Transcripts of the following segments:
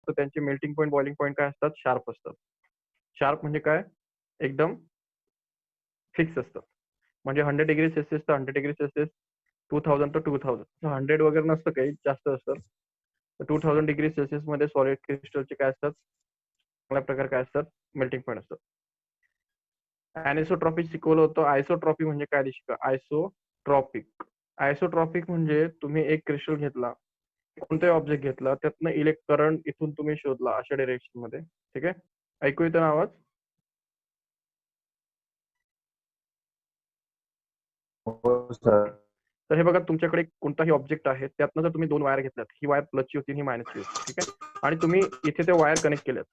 असतं त्यांचे melting point, boiling point काय असतात? शार्प असतात. शार्प म्हणजे काय? एकदम फिक्स असतं. म्हणजे 100 डिग्री सेल्सिअस तर 100 डिग्री सेल्सिअस, 2000 तर 2000. 100 वगैरे नसतं काही, जास्त असतं. 2000 डिग्री सेल्सिअस मध्ये सॉलिड क्रिस्टलचे काय असतात? चांगल्या प्रकारे काय असतात? मेल्टिंग पॉईंट असतात. अॅनिसोट्रॉपिक शिकवलं होतं. आयसोट्रॉपिक म्हणजे काय ते शिका. आयसोट्रॉपिक. आयसोट्रॉपिक म्हणजे तुम्ही एक क्रिस्टल घेतला, कोणताही ऑब्जेक्ट घेतला, त्यातनं करंट इथून तुम्ही शोधला अशा डायरेक्शन मध्ये. ठीक आहे. ऐकू येतं ना आवाज? हो सर. तर हे बघा, तुमच्याकडे कोणताही ऑब्जेक्ट आहे, त्यातनं जर तुम्ही 2 वायर घेतल्यात, ही वायर प्लसची होती, ही मायनसची होती. ठीक आहे. आणि तुम्ही इथे त्या वायर कनेक्ट केल्यात.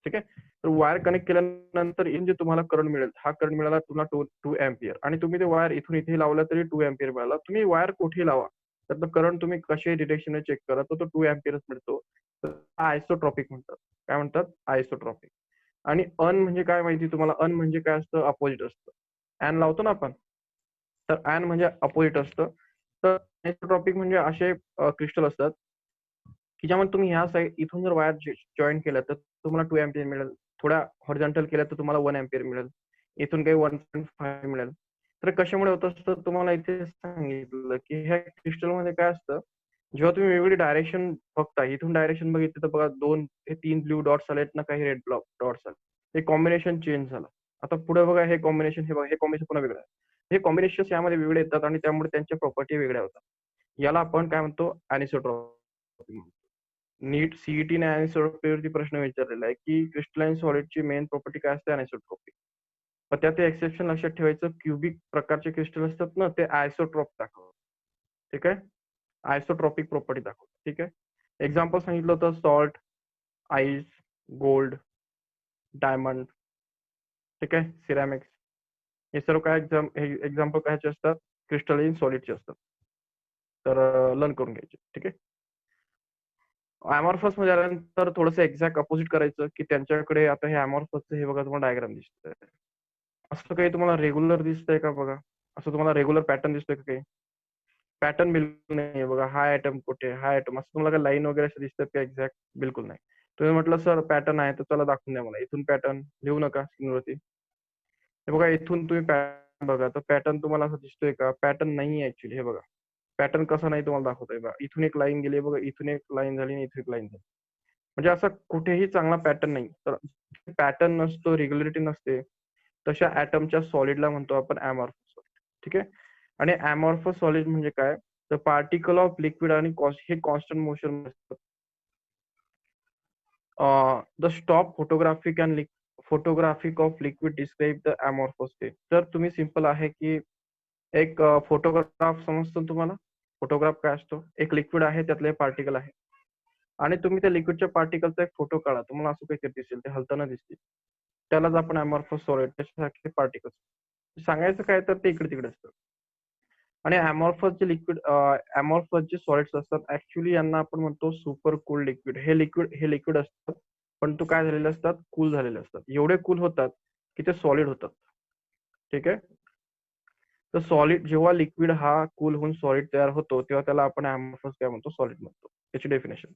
ठीक आहे. तर वायर कनेक्ट केल्यानंतर इन जे तुम्हाला करंट मिळेल, हा करंट मिळाला तुम्हाला 2 अँपियर. आणि तुम्ही ते वायर इथून इथे लावला तरी 2 अँपियर मिळाला. तुम्ही वायर कुठेही लावा, त्यातलं करंट तुम्ही कशाही डिरेक्शनने चेक करा, तो 2 अँपियरच मिळतो. तर आयसोट्रॉपिक म्हणतात. काय म्हणतात? आयसोट्रॉपिक. आणि अन म्हणजे काय माहिती तुम्हाला? अन म्हणजे काय असतं? अपोजिट असतं. अॅन लावतो ना आपण, तर अॅन म्हणजे अपोजिट असतं. तर आयसोट्रॉपिक म्हणजे असे क्रिस्टल असतात की ज्यामध्ये तुम्ही ह्या साईड इथून जर वायर जॉईन केल्या तर तुम्हाला 2 अँपियर मिळेल. थोड्या हॉरिझॉन्टल केल्या तर तुम्हाला 1 अँपियर मिळेल. इथून काही 1.5 मिळेल. तर कशामुळे होत असतं? तुम्हाला इथे सांगितलं की ह्या क्रिस्टलमध्ये काय असतं, जेव्हा तुम्ही वेगवेगळी डायरेक्शन बघता, इथून डायरेक्शन बघितलं तर बघा 2 ते 3 ब्लू डॉट्स आलेत ना, काही रेड डॉट्स आले. हे कॉम्बिनेशन चेंज झालं. आता पुढे बघा, हे कॉम्बिनेशन, हे बघा, हे कॉम्बिनेशन पुन्हा वेगळं आहे. हे कॉम्बिनेशन्स यामध्ये वेगळे येतात आणि त्यामुळे त्यांच्या प्रॉपर्टी वेगळ्या होतात. याला आपण काय म्हणतो? अॅनिसोट्रॉपिक म्हणतो. नीट सीईटीने अॅनिसोट्रॉपीवरती प्रश्न विचारलेला आहे की क्रिस्टलाइन सॉलिडची मेन प्रॉपर्टी काय असते? अॅनिसोट्रॉपी. पण त्यात एक्सेप्शन लक्षात ठेवायचं, क्युबिक प्रकारचे क्रिस्टल असतात ना, ते आयसोट्रॉप दाखवतात. ठीक आहे. आयसोट्रॉपिक प्रॉपर्टी दाखवतात. ठीक आहे. एक्झाम्पल सांगितलं होतं, सॉल्ट, आईस, गोल्ड, डायमंड. ठीक आहे. सिरॅमिक्स. हे सर्व काय एक्झाम्पल कायचे असतात? क्रिस्टलाइन सॉलिडचे असतात. तर लर्न करून घ्यायचे. ठीक आहे. अमॉर्फस मध्ये आल्यानंतर थोडंसं एक्झॅक्ट अपोजिट करायचं की त्यांच्याकडे आता हे अमॉर्फसचं हे बघा तुम्हाला डायग्राम दिसतंय. असं काही तुम्हाला रेग्युलर दिसतंय का बघा? असं तुम्हाला रेग्युलर पॅटर्न दिसतोय का काही? पॅटर्न बिलकुल नाहीये बघा. हा आयटम कुठे, हा आयटम, असं तुम्हाला काय लाईन वगैरे असं दिसतात का एक्झॅक्ट? बिलकुल नाही. तुम्ही म्हटलं सर पॅटर्न आहे तर चला दाखवून द्या मला. इथून पॅटर्न लिहू नका स्क्रीनवरती. हे बघा, इथून तुम्ही पॅटर्न बघा, तर पॅटर्न तुम्हाला असं दिसतोय का? पॅटर्न नाहीये ऍक्च्युली. हे बघा, पॅटर्न कसा नाही तुम्हाला दाखवतोय बघा. इथून एक लाईन गेली बघा, इथून एक लाईन झाली आणि इथून एक लाईन झाली. म्हणजे असा कुठेही चांगला पॅटर्न नाही. तर पॅटर्न नसतो, रेग्युलरिटी नसते, तशा ऍटमच्या सॉलिडला म्हणतो आपण अमॉर्फस सॉलिड. ठीक आहे. आणि अमॉर्फस सॉलिड म्हणजे काय? तर पार्टिकल ऑफ लिक्विड आणि हे कॉन्स्टंट मोशन असतात. The stop photographic of liquid describe the amorphous state. तर तुम्ही सिंपल आहे की एक फोटोग्राफ समजतो तुम्हाला? फोटोग्राफ काय असतो? एक लिक्विड आहे, त्यातले पार्टिकल आहे, आणि तुम्ही त्या लिक्विडच्या पार्टिकलचा एक फोटो काढा, तुम्हाला असं काहीतरी दिसेल, ते हलताना दिसतील. त्यालाच आपण अमॉर्फस सॉलिड, त्याच्यासारखे पार्टिकल्स सांगायचं काय, तर ते इकडे तिकडे असतं. आणि अमॉर्फस जे सॉलिड्स असतात ऍक्च्युली यांना आपण म्हणतो सुपर कूल लिक्विड. हे लिक्विड असतात, पण तो काय झालेले असतात? कूल झालेले असतात. एवढे कूल होतात की ते सॉलिड होतात. ठीक आहे. तर सॉलिड, जेव्हा लिक्विड हा कूल होऊन सॉलिड तयार होतो, तेव्हा त्याला आपण अमॉर्फस काय म्हणतो? सॉलिड म्हणतो. त्याची डेफिनेशन.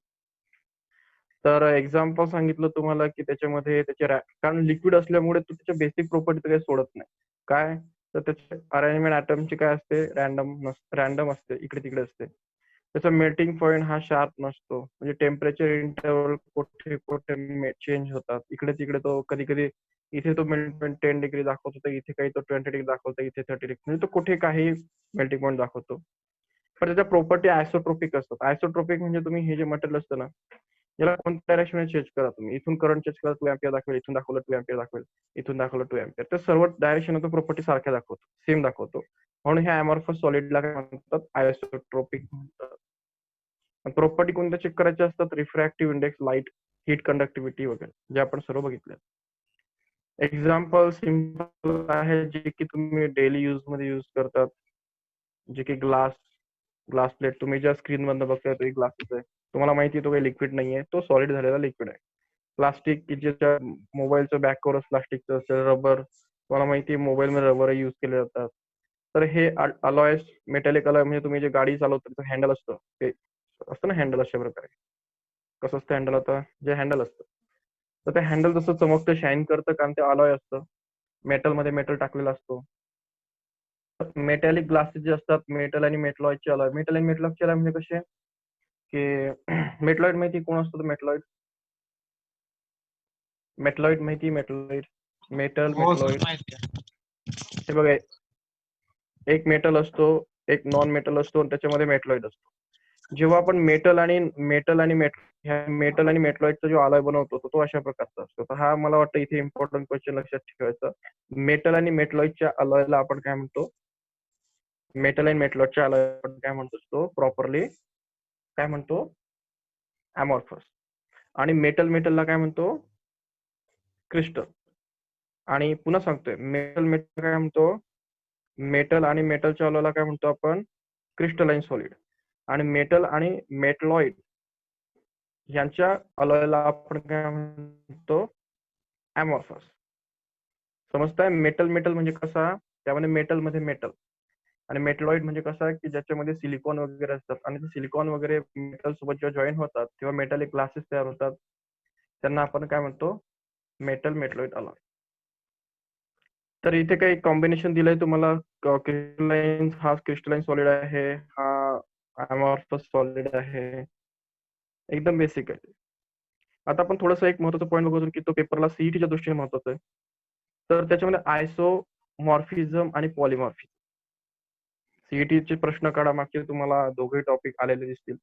तर एक्झाम्पल सांगितलं तुम्हाला की त्याच्यामध्ये कारण लिक्विड असल्यामुळे तो त्याच्या बेसिक प्रॉपर्टी काही सोडत नाही. काय? तर त्याचे अरेंजमेंट ॲटमची काय असते? रॅन्डम असते, इकडे तिकडे असते. त्याचा मेल्टिंग पॉईंट हा शार्प नसतो. म्हणजे टेम्परेचर इंटरवल कुठे कुठे चेंज होतात. इकडे तिकडे तो कधी कधी इथे तो मेल्टिंग पॉईंट 10 डिग्री दाखवतो, तर इथे काही तो 20 डिग्री दाखवतो, इथे 30 डिग्री, म्हणजे तो कुठे काही मेल्टिंग पॉईंट दाखवतो. पण त्याच्या प्रॉपर्टी आयसोट्रोपिक असतात. आयसोट्रोपिक म्हणजे तुम्ही हे जे मटेरियल असतं ना, याला कोणत्या डायरेक्शन चेंज करा तुम्ही. इथून करंट चेंज करा, 2 अँपियर दाखवेल. इथून दाखवलं 2 अँपियर दाखवेल. इथून दाखवलं 2 अँपियर. तर सर्व डायरेक्शन तो प्रॉपर्टी सारख्या दाखवतो, सेम दाखवतो. म्हणून ह्या अमॉर्फस सॉलिडला काय म्हणतात? आयसोट्रोपिक म्हणतात. प्रॉपर्टी कोणत्या चेक करायच्या असतात? Refractive index, light, heat conductivity वगैरे, जे आपण सर्व बघितले. एक्झाम्पल सिम्पल आहे जे की तुम्ही डेली यूज मध्ये यूज करतात, जे की ग्लास प्लेट. तुम्ही ज्या स्क्रीन मधनं बघताय तो एक ग्लासच आहे. तुम्हाला माहिती आहे तो काही लिक्विड नाहीये, तो सॉलिड झालेला लिक्विड आहे. प्लास्टिक, की ज्याच्या मोबाईलचं बॅक कव्हरच प्लास्टिकचं असेल. रबर, तुम्हाला माहिती आहे मोबाईलमध्ये रबर यूज केले जातात. तर हे अलॉयस, मेटॅलिक अलॉय, म्हणजे तुम्ही जे गाडी चालवता त्याचं हँडल असतं, ते असतं ना हँडल, अशा प्रकारे. कसं असतं हँडल? आता जे हँडल असतं तर ते हँडल जसं चमकतं शाईन करतं कारण ते अलॉय असतं, मेटल मध्ये मेटल टाकलेला असतो. मेटॅलिक ग्लासेस जे असतात मेटल आणि मेटलॉइडचे अलॉय, मेटल आणि मेटलॉइडचे अलॉय म्हणजे कसे की मेटलॉइड माहिती कोण असतो? मेटलॉइड, मेटलॉइड माहिती? मेटलॉइड, मेटल हो सर मेटलॉइड. माहिती आहे. हे बघा, एक मेटल असतो, एक नॉन मेटल असतो आणि त्याच्यामध्ये मेटलॉइड असतो. जेव्हा आपण मेटल आणि मेटल आणि मेटलॉइडचा जो अलॉय बनवतो तो अशा प्रकारचा असतो. तर हा मला वाटतं इथे इम्पॉर्टंट क्वेश्चन लक्षात ठेवायचं. मेटल आणि मेटलॉइडच्या अलॉयला आपण काय म्हणतो? मेटल आणि मेटलॉइडच्या अलॉय आपण काय म्हणतो? तो प्रॉपरली काय म्हणतो? अमॉर्फस. आणि मेटल मेटलला काय म्हणतो? क्रिस्टल. आणि पुन्हा सांगतोय, मेटल मेटल काय म्हणतो? मेटल आणि मेटलच्या अलॉयला काय म्हणतो आपण? Crystalline solid. आणि मेटल आणि मेटलॉइड यांच्या अलॉयला आपण काय म्हणतो? अमॉर्फस. समजताय? मेटल मेटल म्हणजे कसा? त्यामध्ये मेटल मध्ये मेटल आणि मेटलॉइड म्हणजे कसा की ज्याच्यामध्ये सिलिकॉन वगैरे असतात आणि ते सिलिकॉन वगैरे मेटल सोबत जेव्हा जॉईन होतात तेव्हा मेटॅलिक ग्लासेस तयार होतात. त्यांना आपण काय म्हणतो? Metal metalloid alloy. तर इथे काही कॉम्बिनेशन दिलंय तुम्हाला. क्रिस्टलाइन, हा क्रिस्टलाइन सॉलिड आहे, हा अमॉर्फस सॉलिड आहे. एकदम बेसिक आहे. आता आपण थोडंसं एक महत्वाचा पॉईंट बघू की तो पेपरला सीईटीच्या दृष्टीने महत्वाचा आहे. तर त्याच्यामध्ये आयसोमॉर्फिझम आणि पॉलिमॉर्फिझम. सीईटीचे प्रश्न काढा, मागचे तुम्हाला दोघे टॉपिक आलेले दिसतील.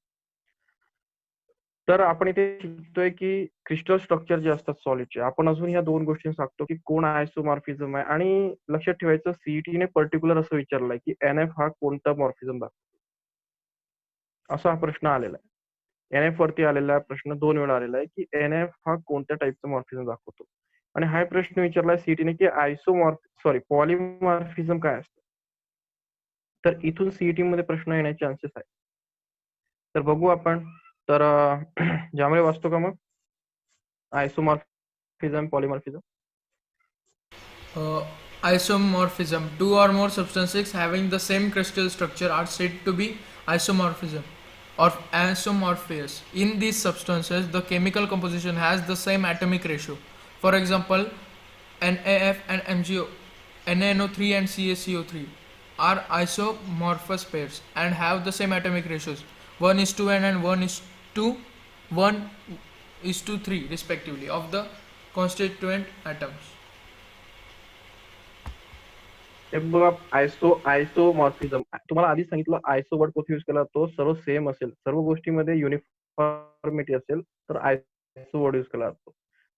तर आपण इथे शिकतोय की क्रिस्टल स्ट्रक्चर जे असतात सॉलिडचे, आपण अजून या दोन गोष्टी सांगतो की कोण आयसोमॉर्फिझम आहे. आणि लक्षात ठेवायचं, सीईटीने पर्टिक्युलर असं विचारलंय की एनएफ हा कोणता मॉर्फिझम दाखवतो, असा हा प्रश्न आलेला आहे. एनएफ वरती आलेला प्रश्न 2 वेळा आलेला आहे की एनएफ हा कोणत्या टाईपचा मॉर्फिझम दाखवतो. आणि हा प्रश्न विचारलाय सीईटीने की पॉलिमॉर्फिझम काय असतं. तर इथून सीईटी मध्ये प्रश्न येण्याचे चान्सेस आहेत. तर बघू आपण. तर ज्यामुळे वाचतो का मग आयसोमॉर्फिझम polymorphism? Uh, Isomorphism. Two or more substances having the same crystal structure are said to be isomorphism or isomorphous. In these substances, the chemical composition has the same atomic ratio. For example, NaF and MgO, NaNO3 and CaCO3 are isomorphous pairs and have the same atomic ratios 1:n and 1:3 respectively of the constituent atoms. हे बघा, आयसोमॉर्फिझम तुम्हाला आधी सांगितलं. आयसो word कुठे use केला, तो सर्व same असेल, सर्व गोष्टीमध्ये युनिफॉर्मिटी असेल तर आयसो वर्ड युज केला जातो.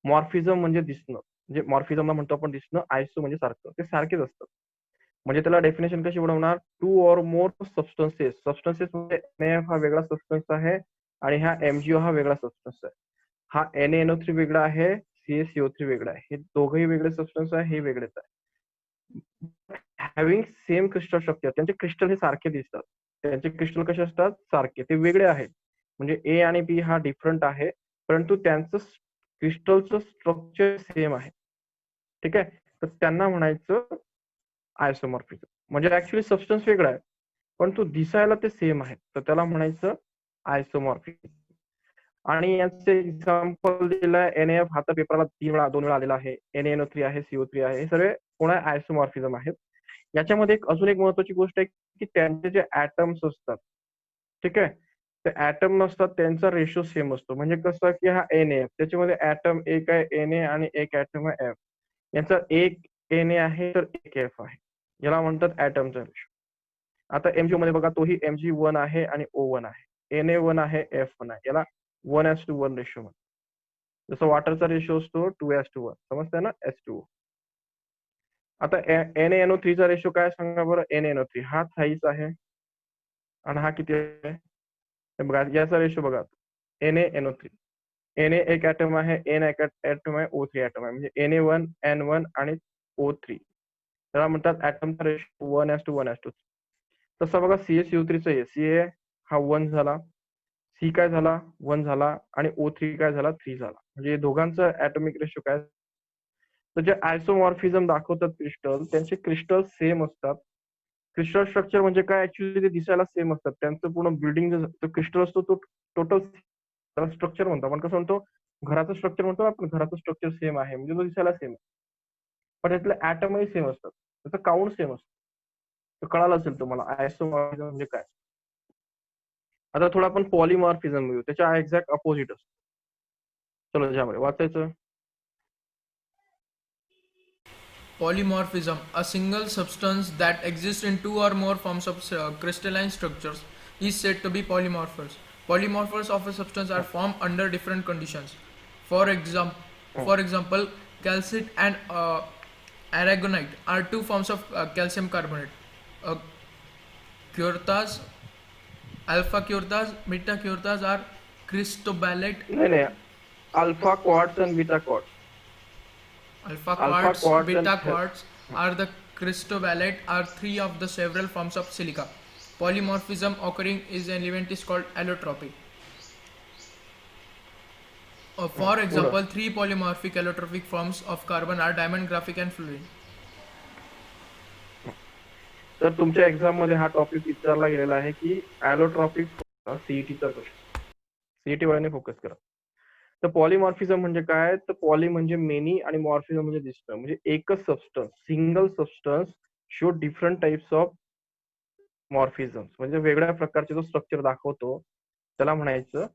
मॉर्फिझम म्हणजे दिसणं, म्हणजे मॉर्फिझमला म्हणतो आपण दिसणं. आयसो म्हणजे सारखं, ते सारखेच असतात. म्हणजे त्याला डेफिनेशन कशी बनवणार? 2 ऑर मोर सबस्टन्सेस म्हणजे NaF हा वेगळा सबस्टन्स आहे आणि हा MgO हा वेगळा सबस्टन्स आहे. हा NaNO3 वेगळा आहे, CaCO3 वेगळा आहे. हे दोघंही वेगळे सबस्टन्स आहे, हे वेगळेच आहे. हॅव्हिंग सेम क्रिस्टल स्ट्रक्चर, त्यांचे क्रिस्टल हे सारखे दिसतात. त्यांचे क्रिस्टल कसे असतात? सारखे. ते वेगळे आहेत. म्हणजे ए आणि बी हा डिफरंट आहे, परंतु त्यांचं क्रिस्टलचं स्ट्रक्चर सेम आहे. ठीक आहे. तर त्यांना म्हणायचं आयसोमॉर्फिझम. म्हणजे ऍक्च्युली सबस्टन्स वेगळा आहे पण तो दिसायला ते सेम आहे, तर त्याला म्हणायचं आयसोमॉर्फिझम. आणि याचे एक्झाम्पल दिलंय. NaF हा तर पेपरला 2 वेळा आलेला आहे. NaNO3 आहे, CO3 आहे, हे सर्व कोणा आयसोमॉर्फिझम आहेत. याच्यामध्ये अजून एक महत्वाची गोष्ट आहे की त्यांचे जे ऍटम्स असतात, ठीक आहे, ते ऍटम नसतात, त्यांचा रेशो सेम असतो. म्हणजे कसं की हा NaF, त्याच्यामध्ये ऍटम एक आहे Na आणि एक ऍटम आहे F. यांचा एक Na आहे तर एक F आहे. याला म्हणतात ऍटमचा रेशो. आता MgO मध्ये बघा, तोही Mg1 आहे आणि O1 आहे. Na1 आहे, F1 आहे. याला 1:1 रेशो म्हणतात. जसं वॉटरचा रेशो असतो 2:1. समजतंय ना? H2O. आता NaNO3 चा रेशो काय सांगा बरं? NaNO3 हा थाईस आहे आणि हा किती आहे? हे बघा, याचा रेशो बघा. NaNO3, Na एक ऍटम आहे, N एक ऍटम आहे, O3 ऍटम आहे. म्हणजे Na1, N1 आणि O3. त्याला म्हणतात ऍटमचा रेशो 1:1:3. तसं बघा CaCO3 चं आहे. Ca हा 1 झाला, C काय झाला? 1 झाला आणि O3 काय झाला? 3 झाला. म्हणजे दोघांचा ऍटॉमिक रेशो काय? तर जे आयसोमॉर्फिझम दाखवतात क्रिस्टल, त्यांचे क्रिस्टल सेम असतात. क्रिस्टल स्ट्रक्चर म्हणजे काय? ऍक्च्युली ते दिसायला सेम असतात. त्यांचं पूर्ण बिल्डिंग जो क्रिस्टल असतो तो टोटल त्याला स्ट्रक्चर म्हणतो. आपण कसं म्हणतो, घराचं स्ट्रक्चर म्हणतो आपण, घराचं स्ट्रक्चर सेम आहे म्हणजे तो दिसायला सेम आहे, पण त्यातले ऍटमही सेम असतात, त्याचं काउंट सेम असतं. तर कळालं असेल तुम्हाला आयसोमॉर्फिझम म्हणजे काय. आता थोडं आपण पॉलिमॉर्फिझम घेऊ, त्याच्या एक्झॅक्ट अपोजिट असतं. चलो ज्यामध्ये वाचायचं. Polymorphism, a single substance that exists in two or more forms of crystalline structures, is said to be polymorphous. Polymorphs of a substance are formed under different conditions. For example, हं. for example, calcite and aragonite are two forms of calcium carbonate. Uh, cuartas, alpha cuartas, beta cuartas are cristobalite. नाही नाही, alpha quartz आणि beta quartz. Alpha alpha quartz, quartz beta आणि quartz are the cristobalite are three of the several forms of silica. Polymorphism occurring is an event is called allotropy. For पुढं. example, three polymorphic allotrophic forms of carbon are diamond, graphite and fluorine. तर तुमच्या exam मध्ये हा topic विचारला गेलेला आहे की ॲलोट्रॉपिक सीईटीचा प्रश्न. सीईटी वाल्याने फोकस करा. तर पॉलिमॉर्फिझम म्हणजे काय, तर पॉली म्हणजे मेनी आणि मॉर्फिझम म्हणजे दिसतं, म्हणजे एकच substance, single substance show different types of morphism, म्हणजे वेगळ्या प्रकारचे जो स्ट्रक्चर दाखवतो त्याला म्हणायचं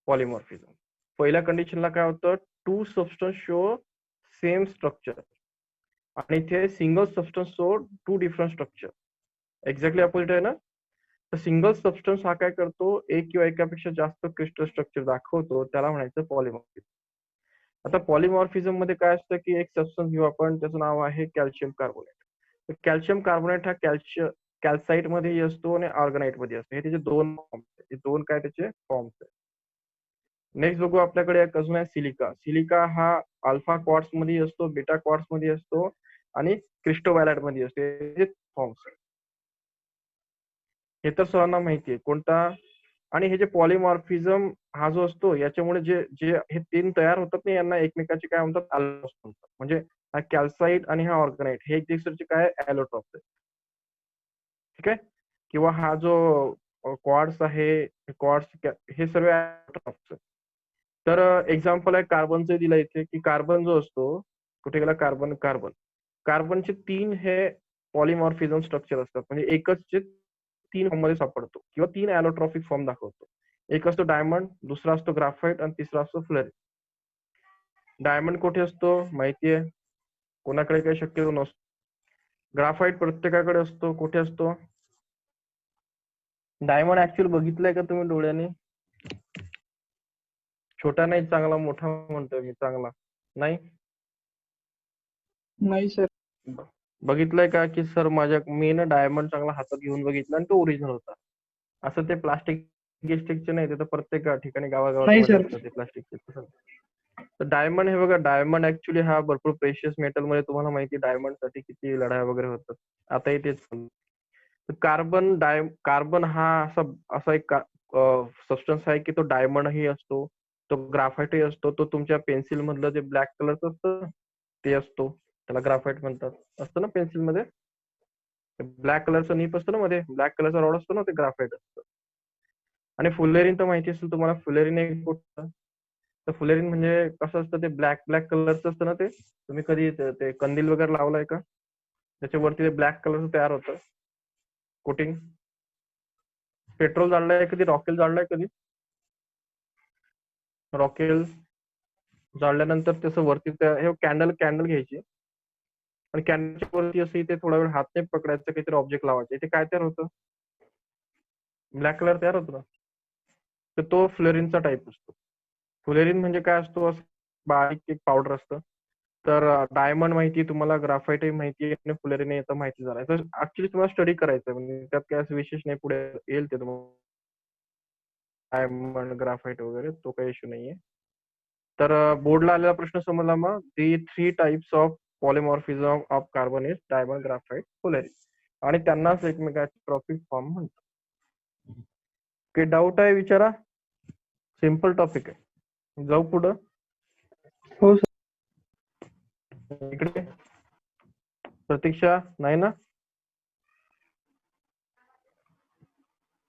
पॉलिमॉर्फिझम. पहिल्या कंडिशनला काय होतं, two substance show same structure, आणि इथे single substance show two different structure. Exactly opposite आहे ना. तर सिंगल सबस्टन्स हा काय करतो, एक किंवा एकापेक्षा जास्त क्रिस्टल स्ट्रक्चर दाखवतो, त्याला म्हणायचं पॉलिमॉर्फिझम. आता पॉलिमॉर्फिझम मध्ये काय असतं की एक सबस्टन्स घेऊ आपण, त्याचं नाव आहे कॅल्शियम कार्बोनेट. तर कॅल्शियम कार्बोनेट हा कॅल्साइट मध्ये असतो आणि ऑर्गनाइट मध्ये असतो. हे त्याचे दोन फॉर्म्स आहेत. हे दोन काय त्याचे फॉर्म्स आहेत. नेक्स्ट बघू आपल्याकडे एक अजून आहे सिलिका. सिलिका हा अल्फा क्वार्ट्स मध्ये असतो, बीटा क्वार्ट्स मध्ये असतो आणि क्रिस्टोबॅलाइट मध्ये असतो. हे फॉर्म्स आहेत. हे तर सर्वांना माहिती आहे कोणता. आणि हे जे पॉलिमॉर्फिझम हा जो असतो, याच्यामुळे जे जे हे तीन तयार होतात ना, यांना एकमेकाचे काय म्हणतात, अल्लोट्रॉप्स म्हणतात. म्हणजे हा कॅल्साइट आणि हा ऑर्गनाइट हे एक दुसऱ्याचे काय अलोट्रॉप्स आहे. ठीक आहे. किंवा हा जो क्वार्ट्स आहे, क्वार्ट्स हे सर्व अलोट्रॉप्स आहेत. तर एक्झाम्पल आहे कार्बनचं दिलं इथे, की कार्बन जो असतो, कुठे गेला कार्बन, कार्बन कार्बनचे तीन हे पॉलिमॉर्फिझम स्ट्रक्चर असतात, म्हणजे एकच जे तीन फॉर्म मध्ये सापडतो किंवा तीन अलोट्रॉपिक फॉर्म दाखवतो. एक असतो डायमंड, दुसरा असतो ग्राफाइट आणि तिसरा असतो फ्लोरिन. डायमंड कुठे असतो माहितीये, कोणाकडे काही शक्यतो नसतो. ग्राफाइट प्रत्येकाकडे असतो. कुठे असतो, डायमंड ऍक्च्युअली बघितलंय का तुम्ही डोळ्याने, छोटा नाही, चांगला मोठा म्हणतोय मी, चांगला नाही. नाही सर. बघितलंय का की सर माझ्या मी ना डायमंड चांगला हातात घेऊन बघितला आणि तो ओरिजिनल होता. असं ते प्लास्टिक गिस्टिकचे नाही, ते तर प्रत्येक ठिकाणी गावागावात नाही मध्ये सर. असतं ते प्लास्टिकचे. तर डायमंड हे बघा, डायमंड ऍक्च्युली हा भरपूर प्रेशियस मेटल मध्ये, तुम्हाला माहिती डायमंड साठी किती लढाई वगैरे होतात. आता तेच कार्बन हा असा असा एक सबस्टन्स आहे की तो डायमंडही असतो, तो ग्राफाइटही असतो, तो तुमच्या पेन्सिल मधलं जे ब्लॅक कलरचं असतं ते असतो, त्याला ग्राफाइट म्हणतात. असतं ना पेन्सिल मध्ये ब्लॅक कलरचं नीप असतं ना, मध्ये ब्लॅक कलरचा रॉड असतो ना, ते ग्राफाइट असतं. आणि फुलेरिन तर माहिती असेल तुम्हाला, फुलेरिन एक कुठलं, तर फुलेरिन म्हणजे कसं असतं, ते ब्लॅक ब्लॅक कलरचं असतं ना. ते तुम्ही कधी ते कंदील वगैरे लावलाय का, त्याच्यावरती ते ब्लॅक कलरचं तयार होतं कोटिंग. पेट्रोल जाळलंय कधी, रॉकेल जाळलंय कधी, रॉकेल जाळल्यानंतर त्याचं वरती हे कॅन्डल कॅन्डल घ्यायची आणि कॅन्डलच्या वरती असं इथे थोडा वेळ हात नाही पकडायचं, काहीतरी ऑब्जेक्ट लावायचे, इथे काय तयार होतं, ब्लॅक कलर तयार होतो ना. तर तो फ्लोरिनचा टाईप असतो. फ्लोरिन म्हणजे काय असतो, बारीक एक पावडर असतं. तर डायमंड माहिती तुम्हाला, ग्राफाइटही माहिती आहे आणि फ्लोरिन याचं माहिती झालं. तर ऍक्च्युली तुम्हाला स्टडी करायचं, म्हणजे त्यात काय असं विशेष नाही, पुढे येईल ते तुम्हाला डायमंड ग्राफाइट वगैरे, तो काही इश्यू नाहीये. तर बोर्डला आलेला प्रश्न समजला मग, the three types of polymorphism of carbon is diamond, graphite, fluorine, आणि त्यांनाच एकमेकाचे ट्रॉपिक फॉर्म म्हणतात. काही डाऊट आहे विचारा, सिम्पल टॉपिक आहे. जाऊ पुढं. हो सर. इकडे प्रतीक्षा नाही ना,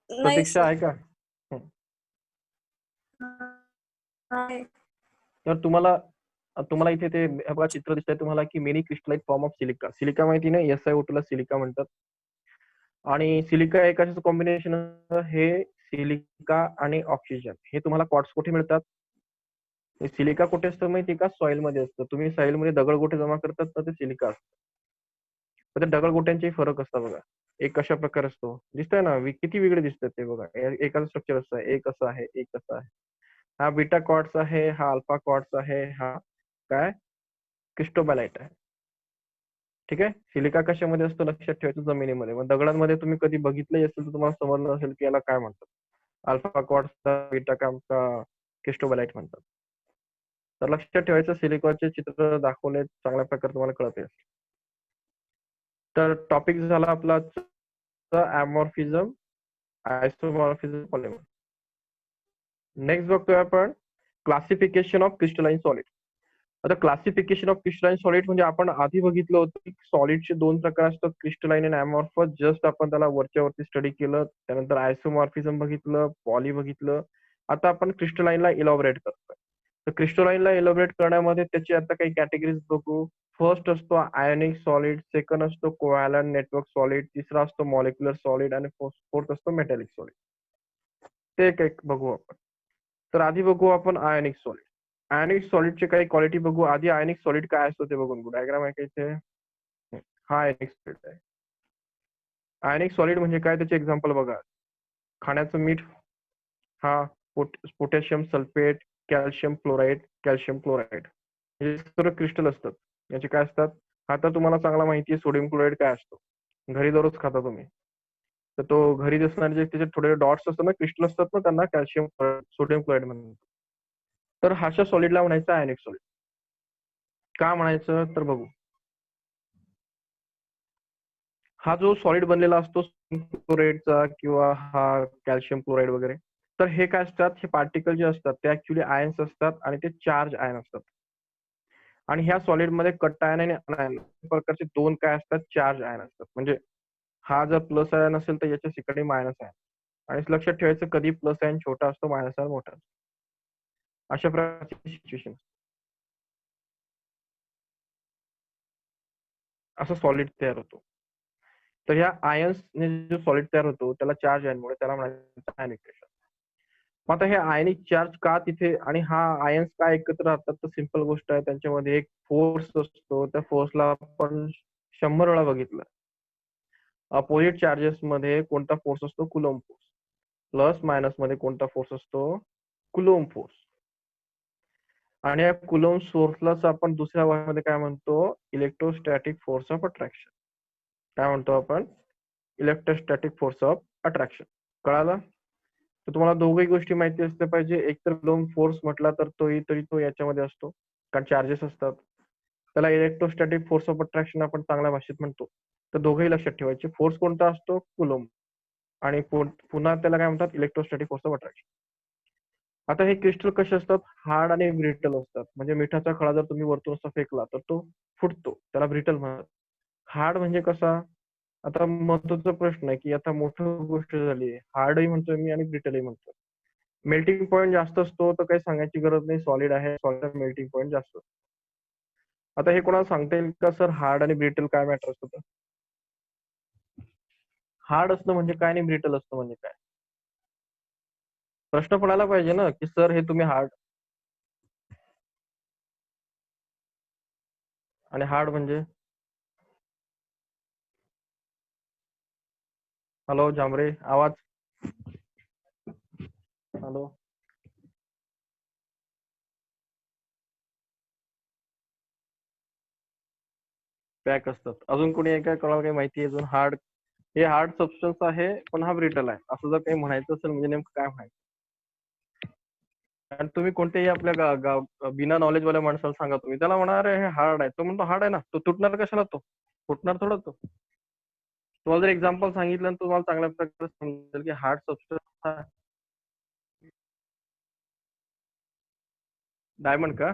नाही प्रतीक्षा सर. आहे का. आहे. तर तुम्हाला तुम्हाला इथे ते हे बघा चित्र दिसतंय तुम्हाला की many crystallite form of silica. Silica माहिती ना, SiO2 ला सिलिका म्हणतात. आणि सिलिका एकाच कॉम्बिनेशन हे सिलिका आणि ऑक्सिजन हे तुम्हाला क्वार्ट्स कुठे मिळतात? हे सिलिका कुठे असतं माहिती का? सॉइल मध्ये असतं. तुम्ही सॉइल मध्ये दगड गोटे जमा करतात तर ते सिलिका असतं. तर त्या दगड फरक असतात बघा. एक कशा प्रकारे असतो दिसतंय ना, किती वेगळे दिसतात ते बघा. एकाच स्ट्रक्चर असतं, एक असं आहे, एक असं आहे. हा बीटा क्वार्ट्स आहे, हा अल्फा क्वार्ट्स आहे, हा काय क्रिस्टोबॅलाइट आहे. ठीक आहे. सिलिका कशामध्ये असतो लक्षात ठेवायचं, जमिनीमध्ये. मग दगडांमध्ये तुम्ही कधी बघितलंही असेल तर तुम्हाला समजलं असेल की याला काय म्हणतात. अल्फा क्वार्ट्सचा बीटा का क्रिस्टोबॅलाइट म्हणतात. तर लक्षात ठेवायचं सिलिकॉनचे चित्र दाखवले चांगल्या प्रकारे तुम्हाला कळते. तर टॉपिक झाला आपला ॲमॉर्फिझम, आयसोमॉर्फिझम, पॉलिमर. नेक्स्ट बघतोय आपण क्लासिफिकेशन ऑफ क्रिस्टलाइन सॉलिड. आता क्लासिफिकेशन ऑफ क्रिस्टलाइन सॉलिड म्हणजे आपण आधी बघितलं होतं की सॉलिडचे दोन प्रकार असतात, क्रिस्टलाइन आणि ॲमॉर्फस. जस्ट आपण त्याला वरच्या वरती स्टडी केलं. त्यानंतर आयसोमॉर्फिझम बघितलं, पॉली बघितलं. आता आपण क्रिस्टलाइनला इलॉबरेट करतोय. तर क्रिस्टलाइनला इलॉबरेट करण्यामध्ये त्याची आता काही कॅटेगरीज बघू. फर्स्ट असतो आयोनिक सॉलिड, सेकंड असतो कोव्हॅलंट नेटवर्क सॉलिड, तिसरा असतो मॉलिक्युलर सॉलिड आणि फोर्थ असतो मेटॅलिक सॉलिड. ते एक बघू आपण. तर आधी बघू आपण आयोनिक सॉलिड. आयोनिक सॉलिडचे काही क्वालिटी बघू. आधी आयोनिक सॉलिड काय असतो ते बघून. डायग्राम आहे का इथे? हा आयोनिक सॉलिड आहे. आयोनिक सॉलिड म्हणजे काय त्याचे एक्झाम्पल बघा. खाण्याचं मीठ, हा potassium sulphate, calcium chloride, calcium chloride हे सर्व क्रिस्टल असतात. याचे काय असतात? आता तुम्हाला चांगला माहिती आहे सोडियम क्लोराईड काय असतो. घरी दररोज खाता तुम्ही. तर तो घरी दिसणारे जे त्याचे थोडे डॉट्स असतात ना, क्रिस्टल असतात ना, त्यांना कॅल्शियम सोडियम क्लोराईड म्हणतात. तर अशा सॉलिडला म्हणायचं आयोनिक सॉलिड. का म्हणायचं तर बघू. हा जो सॉलिड बनलेला असतो क्लोराईडचा किंवा हा कॅल्शियम क्लोराईड वगैरे, तर हे काय असतात, हे पार्टिकल जे असतात ते ऍक्च्युली आयन्स असतात आणि ते चार्ज आयन असतात. आणि ह्या सॉलिडमध्ये कट आयन आणि अनायन प्रकारचे दोन काय असतात, चार्ज आयन असतात. म्हणजे हा जर प्लस आयन असेल तर याच्या ठिकाणी मायनस आयन. आणि लक्षात ठेवायचं कधी प्लस आयन छोटा असतो, मायनस आयन मोठा असतो. अशा प्रकारची सिच्युएशन असं सॉलिड तयार होतो. तर ह्या आयन्सने जो सॉलिड तयार होतो त्याला चार्ज आयनमुळे त्याला म्हणायचं आयनिक प्रेशर. मग आता हे आयनिक चार्ज का तिथे आणि हा आयन्स का एकत्र राहतात, तर सिंपल गोष्ट आहे. त्यांच्यामध्ये एक फोर्स असतो. त्या फोर्सला आपण 100 वेळा बघितलं. अपोजिट चार्जेस मध्ये कोणता फोर्स असतो? Coulomb force. प्लस मायनस मध्ये कोणता फोर्स असतो? Coulomb force. आणि या कुलॉम्ब फोर्सलाच आपण दुसऱ्या भाषेमध्ये काय म्हणतो? Electrostatic force of attraction. काय म्हणतो आपण? Electrostatic force of attraction. कळालं? तर तुम्हाला दोघही गोष्टी माहिती असल्या पाहिजे. एक तर कुलॉम्ब फोर्स म्हटला तर तो याच्यामध्ये असतो, कारण चार्जेस असतात. त्याला इलेक्ट्रोस्टॅटिक फोर्स ऑफ अट्रॅक्शन आपण चांगल्या भाषेत म्हणतो. तर दोघंही लक्षात ठेवायचे. फोर्स कोणता असतो? कुलॉम्ब. आणि पुन्हा त्याला काय म्हणतात? Electrostatic force of attraction. आता हे क्रिस्टल कसे असतात? हार्ड आणि ब्रिटल असतात. म्हणजे मिठाचा खडा जर तुम्ही वरतून असा फेकला तर तो फुटतो, त्याला ब्रिटल म्हणतात. हार्ड म्हणजे कसा? आता महत्वाचा प्रश्न आहे की आता मोठी गोष्ट झाली आहे. हार्डही म्हणतोय मी आणि ब्रिटलही म्हणतोय. मेल्टिंग पॉईंट जास्त असतो तर काही सांगायची गरज नाही. सॉलिड आहे, सॉलिड मेल्टिंग पॉईंट जास्त. आता हे कोणाला सांगता येईल का सर हार्ड आणि ब्रिटल काय मॅटर असतं? हार्ड असणं म्हणजे काय आणि ब्रिटल असणं म्हणजे काय? प्रश्न पडायला पाहिजे ना की सर हे तुम्ही हार्ड आणि हार्ड म्हणजे. हॅलो झांबरे, आवाज. हॅलो. पॅक असतात. अजून कोणी आहे का? कोणाला काही माहिती आहे अजून? हार्ड हे हार्ड सबस्टन्स आहे पण हा ब्रिटल आहे असं जर काही म्हणायचं असेल म्हणजे नेमकं काय म्हणायचं? आणि तुम्ही कोणत्याही आपल्या बिना नॉलेज वाल्या माणसाला सांगा, तुम्ही त्याला म्हणणार हे हार्ड आहे, तो म्हणतो हार्ड आहे ना, तो तुटणार कशाला? तो फुटणार थोडा तो. तुम्हाला जर एक्झाम्पल सांगितलं तर तुम्हाला चांगल्या प्रकारे समजेल की हार्ड सबस्टन्स. डायमंड का?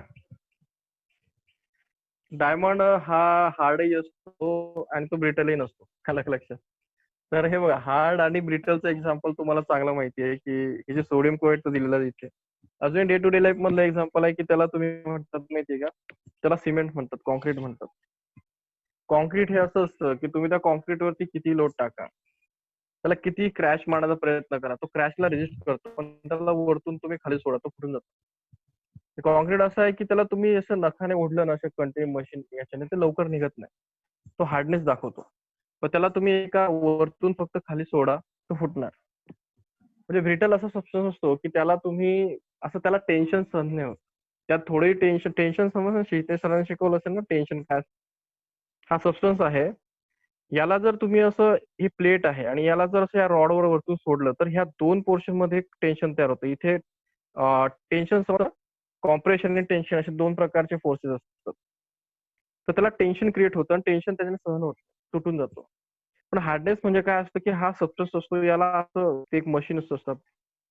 डायमंड हा हार्डही असतो आणि तो ब्रिटलही नसतो. आलं का लक्षात? तर हे बघा, हार्ड आणि ब्रिटलचं एक्झाम्पल तुम्हाला चांगलं माहिती आहे की हे जे सोडियम क्लोराईडचं दिलेलं आहे इथे, अजून डे टू डे लाईफ मधलं एक्झाम्पल आहे की त्याला तुम्ही म्हणतात माहितीये का, त्याला सिमेंट म्हणतात, कॉन्क्रीट म्हणतात. कॉन्क्रीट हे असं असतं की तुम्ही त्या कॉन्क्रीट वरती किती लोड टाका, त्याला किती क्रॅश मारण्याचा प्रयत्न करा, तो क्रॅशला रेजिस्ट करतो, पण त्याला वरतून तुम्ही खाली सोडा, तो फुटून जातो. कॉन्क्रीट असं आहे की त्याला तुम्ही असं नखाने ओढलं ना, असे कंटिन्यू मशीन याच्याने, ते लवकर निघत नाही, तो हार्डनेस दाखवतो. पण त्याला तुम्ही एका वरतून फक्त खाली सोडा, तो फुटणार. म्हणजे ब्रिटल असा सबस्टन्स असतो की त्याला तुम्ही असं, त्याला टेन्शन सहन नाही होत. त्यात थोडी टेन्शन समज ते सरांनी शिकवलं असेल ना, टेन्शन काय असतं. हा सबस्टन्स आहे, याला जर तुम्ही असं, ही प्लेट आहे आणि याला जर असं या रॉडवर वरतून सोडलं तर ह्या दोन पोर्शन मध्ये टेन्शन तयार होतं. इथे टेन्शन समज, कॉम्प्रेशन आणि टेन्शन असे दोन प्रकारचे फोर्सेस असतात. तर त्याला टेन्शन क्रिएट होतं आणि टेन्शन त्याच्याने सहन होत, तुटून जातो. पण हार्डनेस म्हणजे काय असतं की हा सबस्टन्स असतो, याला असं ते एक मशीन असतात,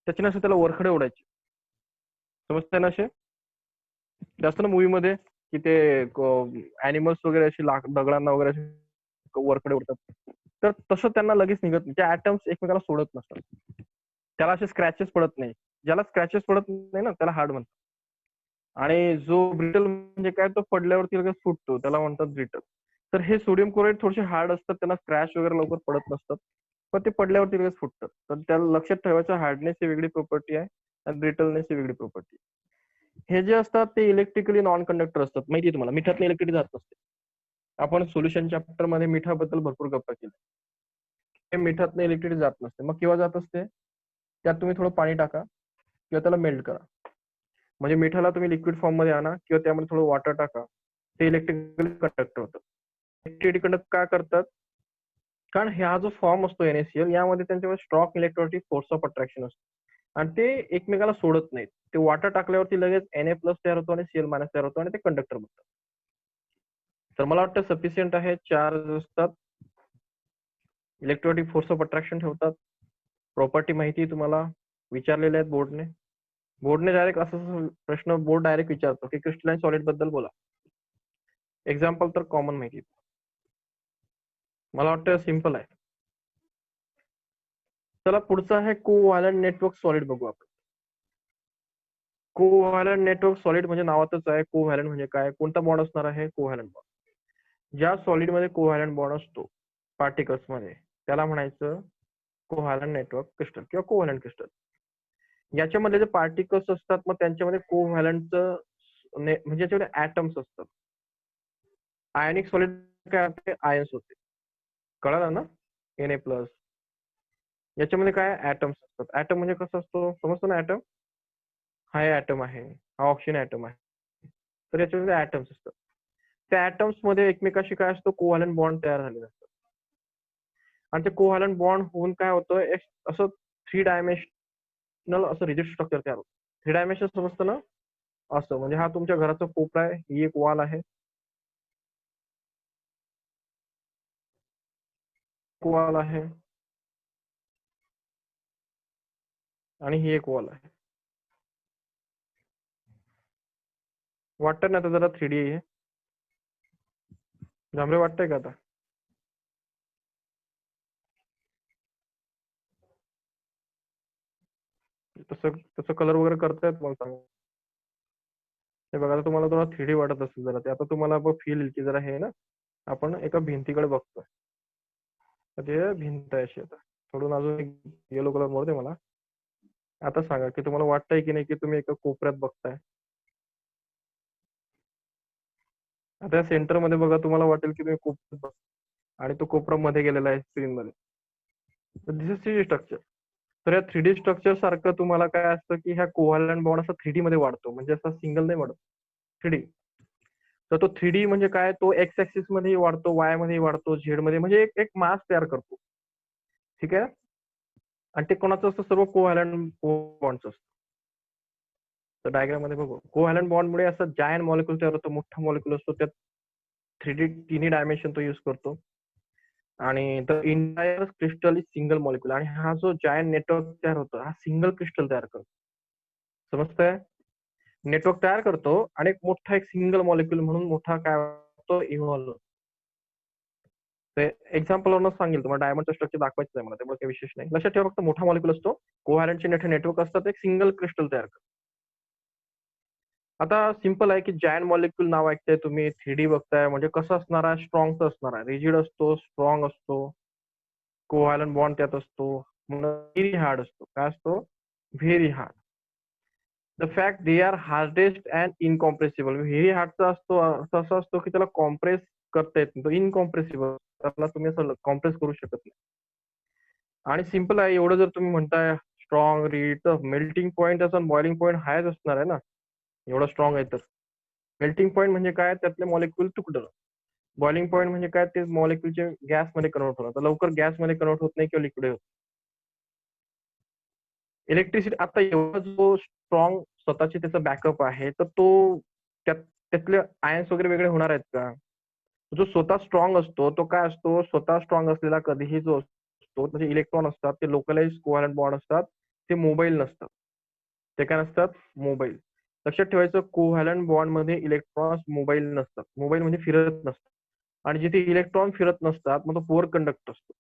त्याच्याने असं त्याला वरखडे ओढायचे. समजतंय ना? असे जास्त ना मूवी मध्ये की ते अॅनिमल्स वगैरे अशी दगडांना वगैरे असे वरकडे उडतात, तर तसं त्यांना लगेच निघत नाही. त्या ऍटम्स एकमेकाला सोडत नसतात, त्याला असे स्क्रॅचेस पडत नाही. ज्याला स्क्रॅचेस पडत नाही ना, त्याला हार्ड म्हणतात. आणि जो ब्रिटल म्हणजे काय, तो पडल्यावरती लगेच फुटतो, त्याला म्हणतात ब्रिटल. तर हे सोडियम क्लोराईड थोडेसे हार्ड असतात, त्यांना स्क्रॅच वगैरे लवकर पडत नसतात, पण ते पडल्यावरती लगेच फुटतात. तर त्याला लक्षात ठेवायचं, हार्डनेस ही वेगळी प्रॉपर्टी आहे आणि ब्रिटलनेस ही वेगळी प्रॉपर्टी. हे जे असतात ते इलेक्ट्रिकली नॉन कंडक्टर असतात. माहिती आहे तुम्हाला, मिठातनं इलेक्ट्रिसिटी जात नसते. आपण सोल्युशन चॅप्टर मध्ये मिठाबद्दल भरपूर गप्पा केल्या. हे मिठातनं इलेक्ट्रिसिटी जात नसते. मग केव्हा जात असते, त्यात तुम्ही थोडं पाणी टाका किंवा त्याला मेल्ट करा. म्हणजे मिठाला तुम्ही लिक्विड फॉर्म मध्ये आणा किंवा त्यामध्ये थोडं वॉटर टाका, ते इलेक्ट्रिकली कंडक्टर होतं. इलेक्ट्रिसिटी कंडक्ट का करतात, कारण हा जो फॉर्म असतो NaCl, यामध्ये त्यांच्यामध्ये strong electrostatic force of attraction असतो आणि ते एकमेकाला सोडत नाहीत. ते वॉटर टाकल्यावरती लगेच Na+ तयार होतो आणि Cl- तयार होतो आणि ते कंडक्टर बनतात. तर मला वाटतं सफिशियंट आहे. चार्ज असतात, इलेक्ट्रोस्टॅटिक फोर्स ऑफ अट्रॅक्शन ठेवतात, प्रॉपर्टी माहिती आहे तुम्हाला, विचारलेल्या आहेत बोर्डने. बोर्डने डायरेक्ट असं प्रश्न बोर्ड डायरेक्ट विचारतो की क्रिस्टलाइन सॉलिड बद्दल बोला. एक्झाम्पल तर कॉमन माहिती, मला वाटतं सिम्पल आहे. चला पुढचं आहे कोव्हॅलंट नेटवर्क सॉलिड, बघू आपण. कोव्हॅलंट नेटवर्क सॉलिड म्हणजे नावातच आहे. कोव्हॅलंट म्हणजे काय, कोणता बॉन्ड असणार आहे, कोव्हॅलंट बॉन्ड. ज्या सॉलिड मध्ये कोव्हॅलंट बॉन्ड असतो पार्टिकल्स मध्ये, त्याला म्हणायचं कोव्हॅलंट नेटवर्क क्रिस्टल किंवा कोव्हॅलंट क्रिस्टल. याच्यामध्ये जे पार्टिकल्स असतात, मग त्यांच्यामध्ये कोव्हॅलंटचं म्हणजे याच्यामध्ये ऍटम्स असतात. आयनिक सॉलिड काय असते, आयन्स होते, कळलं ना, Na+. याच्यामध्ये काय ऍटम्स असतात. ऍटम म्हणजे कसं असतो, समजतो ना ऍटम, हा ऍटम आहे, हा ऑक्सिजन ऍटम आहे. तर याच्यामध्ये ऍटम्स असतात. त्या ऍटम्स मध्ये एकमेकाशी काय असतो, कोव्हॅलंट बॉन्ड तयार झालेले असतात. आणि ते कोव्हॅलंट बॉन्ड होऊन काय होतं, एक असं 3 डायमेन्शनल असं रिजिड स्ट्रक्चर तयार होतं. 3 डायमेन्शन समजतं ना, असं म्हणजे हा तुमच्या घराचा कोपरा आहे, ही एक वॉल आहे, वॉल आहे आणि ही एक वॉल आहे. वाटतं ना आता जरा 3D आहे, झांबरे वाटतंय का आता? तसं तसं कलर वगैरे करतायत मला सांगा. हे बघा, आता तुम्हाला थोडा 3D वाटत असेल जरा, ते आता तुम्हाला फील येईल की जरा हे ना, आपण एका भिंतीकडे बघतोय. तर ते भिंत आहे अशी. आता थोडून अजून एक येलो कलर मोर दे मला. आता सांगा की तुम्हाला वाटतंय की नाही की तुम्ही एका कोपऱ्यात बघताय. आता सेंटर मध्ये बघा, तुम्हाला वाटेल की तुम्ही कोपऱ्यात बघताय आणि तो कोपरा मध्ये गेलेला आहे स्क्रीन मध्ये. तर दिस इज 3D स्ट्रक्चर. तर या 3D स्ट्रक्चर सारखं तुम्हाला काय असतं की ह्या कोव्हॅलंट बॉन्ड असा 3D मध्ये वाढतो, म्हणजे असा सिंगल नाही वाढत, 3D. तर तो 3D म्हणजे काय, तो एक्स ऍक्सिस मध्ये वाढतो, वाय मध्ये वाढतो, झेड मध्ये, म्हणजे एक एक मास तयार करतो. ठीक आहे. आणि ते कोणाचं असतं, सर्व कोव्हॅलंट बॉन्डचं असतं. तर डायग्राम मध्ये बघू, कोव्हॅलंट बॉन्डमुळे असं जायंट मॉलिक्युल तयार होतो, मोठा मॉलिक्युल असतो, त्यात 3D तिन्ही डायमेन्शन तो युज करतो. आणि the entire crystal is single molecule. आणि हा जो जायंट नेटवर्क तयार होतो, हा सिंगल क्रिस्टल तयार करतो. समजतंय, नेटवर्क तयार करतो आणि एक मोठा एक सिंगल मॉलिक्युल म्हणून मोठा काय होतो, इव्हॉल्व्ह. एक्झाम्पल वरून सांगेल तुम्हाला, डायमंडचं स्ट्रक्चर दाखवायचं आहे मला, त्यामुळे काही विशेष नाही. लक्षात ठेवा, फक्त मोठा मॉलिक्युल असतो, कोव्हॅलंटचे नेटवर्क असतात, एक सिंगल क्रिस्टल तयार करतो. आता सिंपल आहे की जायंट मॉलिक्यूल नाव ऐकताय तुम्ही, 3D बघताय, म्हणजे कसं असणार आहे, स्ट्रॉंगच असणार आहे, रिजिड असतो, स्ट्रॉंग असतो, कोव्हॅलंट बॉन्ड त्यात असतो, व्हेरी हार्ड असतो. काय असतो? Very hard. The fact they are hardest and incompressible. Very हार्डचा असतो तसा असतो की त्याला कॉम्प्रेस करता येत नाही, तो इनकॉम्प्रेसिबल, त्याला तुम्ही असं कॉम्प्रेस करू शकत नाही. आणि सिंपल आहे, एवढं जर तुम्ही म्हणताय स्ट्रॉंग रीड, तर मेल्टिंग पॉईंट त्याचा बॉइलिंग पॉईंट हायच असणार आहे ना, एवढं स्ट्रॉंग आहे तर. मेल्टिंग पॉईंट म्हणजे काय? त्यातले मॉलिक्यूल तुकडं. बॉइलिंग पॉईंट म्हणजे काय? ते मॉलिक्यूलचे गॅसमध्ये कन्वर्ट होणार, तर लवकर गॅसमध्ये कन्वर्ट होत नाही किंवा लिक्विड होत. इलेक्ट्रिसिटी आता एवढा जो स्ट्रॉंग स्वतःची त्याचा बॅकअप आहे, तर तो त्यातले आयन्स वगैरे वेगळे होणार आहेत का? जो स्वतः स्ट्रॉंग असतो तो काय असतो? स्वतः स्ट्रॉंग असलेला कधीही जो असतो त्याचे इलेक्ट्रॉन असतात ते लोकलाइज कोव्हॅलंट बॉन्ड असतात, ते मोबाईल नसतात. ते काय नसतात? मोबाईल. लक्षात ठेवायचं, कोव्हॅलंट बॉन्ड मध्ये इलेक्ट्रॉन्स मोबाईल नसतात, मोबाईल म्हणजे फिरत नसतात. आणि जिथे इलेक्ट्रॉन फिरत नसतात मग तो पुअर कंडक्ट असतो.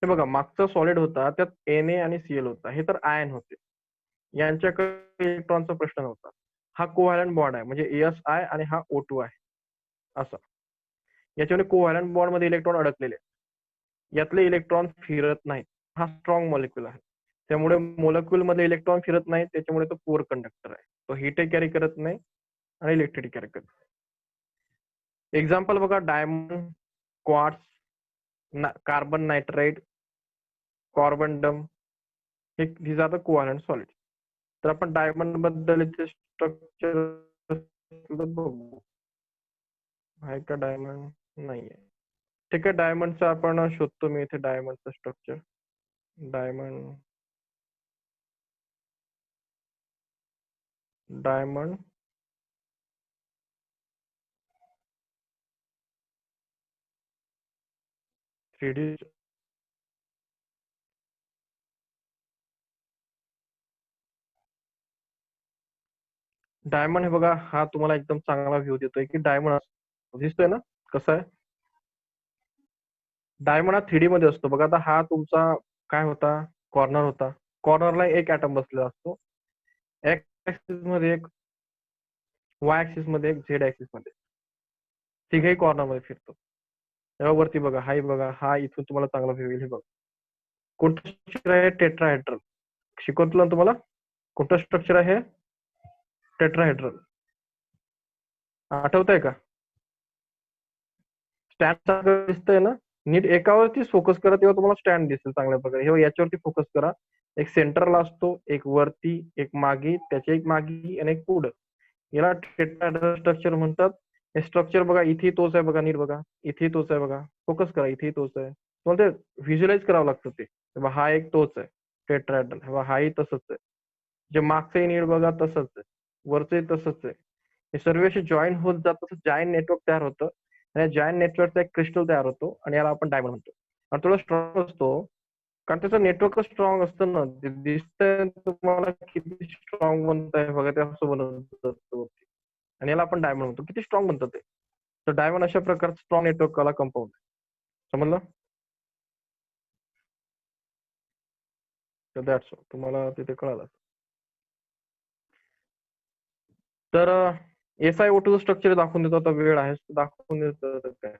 हे बघा, मागचा सॉलिड होता त्यात Na आणि Cl होता, हे तर आयन होते, यांच्याकडे इलेक्ट्रॉनचा प्रश्न नव्हता. हा कोव्हॅलंट बॉन्ड आहे म्हणजे ESI आणि हा O2 आहे असा. याच्यामध्ये कोव्हॅलंट बॉन्ड मध्ये इलेक्ट्रॉन अडकलेले आहेत. यातले इलेक्ट्रॉन फिरत नाहीत. हा स्ट्रॉंग मॉलिक्यूल आहे, त्यामुळे मॉलिक्यूल मध्ये इलेक्ट्रॉन फिरत नाही, त्याच्यामुळे तो पुअर कंडक्टर आहे. तो हीट कॅरी करत नाही आणि इलेक्ट्रिसिटी कॅरी करत नाही. एक्झाम्पल बघा, diamond, quartz, carbon nitride, carbon डम, हे these are the covalent solids. तर आपण डायमंड बद्दल स्ट्रक्चर बघू. आहे का डायमंड? नाहीये. ठीक आहे, डायमंडचं आपण शोधतो मी इथे डायमंडचं structure. Diamond, diamond 3D. Diamond हे बघा, हा तुम्हाला एकदम चांगला व्ह्यू देतोय की डायमंड दिसतोय ना कसं आहे. डायमंड हा 3D मध्ये असतो बघा. आता हा तुमचा काय होता? कॉर्नर होता. कॉर्नरला एक ऍटम बसलेला असतो, एक्स ऍक्सिस मध्ये एक, वाय ऍक्सिस मध्ये एक, झेड ऍक्सिस मध्ये, तिघही कॉर्नर मध्ये फिरतो. तेव्हा वरती बघा, हाही बघा, हा इथून तुम्हाला चांगला व्ह्यू येईल. हे बघा, कोणतं स्ट्रक्चर आहे? टेट्राहेड्रल. शिकवतो ना तुम्हाला कोणतं स्ट्रक्चर आहे? टेट्राहेड्रल. आठवतंय का? स्टँड सारखं दिसतंय ना. नीट एकावरतीच फोकस करा, तेव्हा तुम्हाला स्टँड दिसेल चांगल्या प्रकारे. हे याच्यावरती फोकस करा. एक सेंटरला असतो, एक वरती, एक मागे, त्याच्या एक मागे आणि एक पुढं. याला टेट्राहेड्रल स्ट्रक्चर म्हणतात. हे स्ट्रक्चर बघा, इथे तोच आहे बघा, नीट बघा, इथे तोच आहे बघा, फोकस करा, इथे तोच आहे. तुम्हाला ते व्हिज्युअलाइज करावं लागतं ते. हा एक तोच आहे टेट्राहेड्रल, हाही तसंच आहे. जे मागचंही नीट बघा तसंच आहे, वरचंही तसंच आहे. हे सर्व असे जॉईन होत जात, जायंट नेटवर्क तयार होतं, आणि जायंट नेटवर्कचा एक क्रिस्टल तयार होतो, आणि याला आपण डायमंड म्हणतो. आणि थोडा स्ट्रॉंग असतो कारण त्याचं नेटवर्क स्ट्रॉंग असतं ना. ते दिसतंय तुम्हाला किती स्ट्रॉंग बनतंय बघा, ते असं बनवतं, आणि याला आपण डायमंड म्हणतो. किती स्ट्रॉंग बनतं ते. तर डायमंड अशा प्रकारचं स्ट्रॉंग नेटवर्कला कंपाऊंड आहे. समजलं? तर दॅट्स ऑल, तुम्हाला तिथे कळालं. तर SiO2 स्ट्रक्चर दाखवून देतो. आता वेळ आहे, दाखवून देतो. तर काय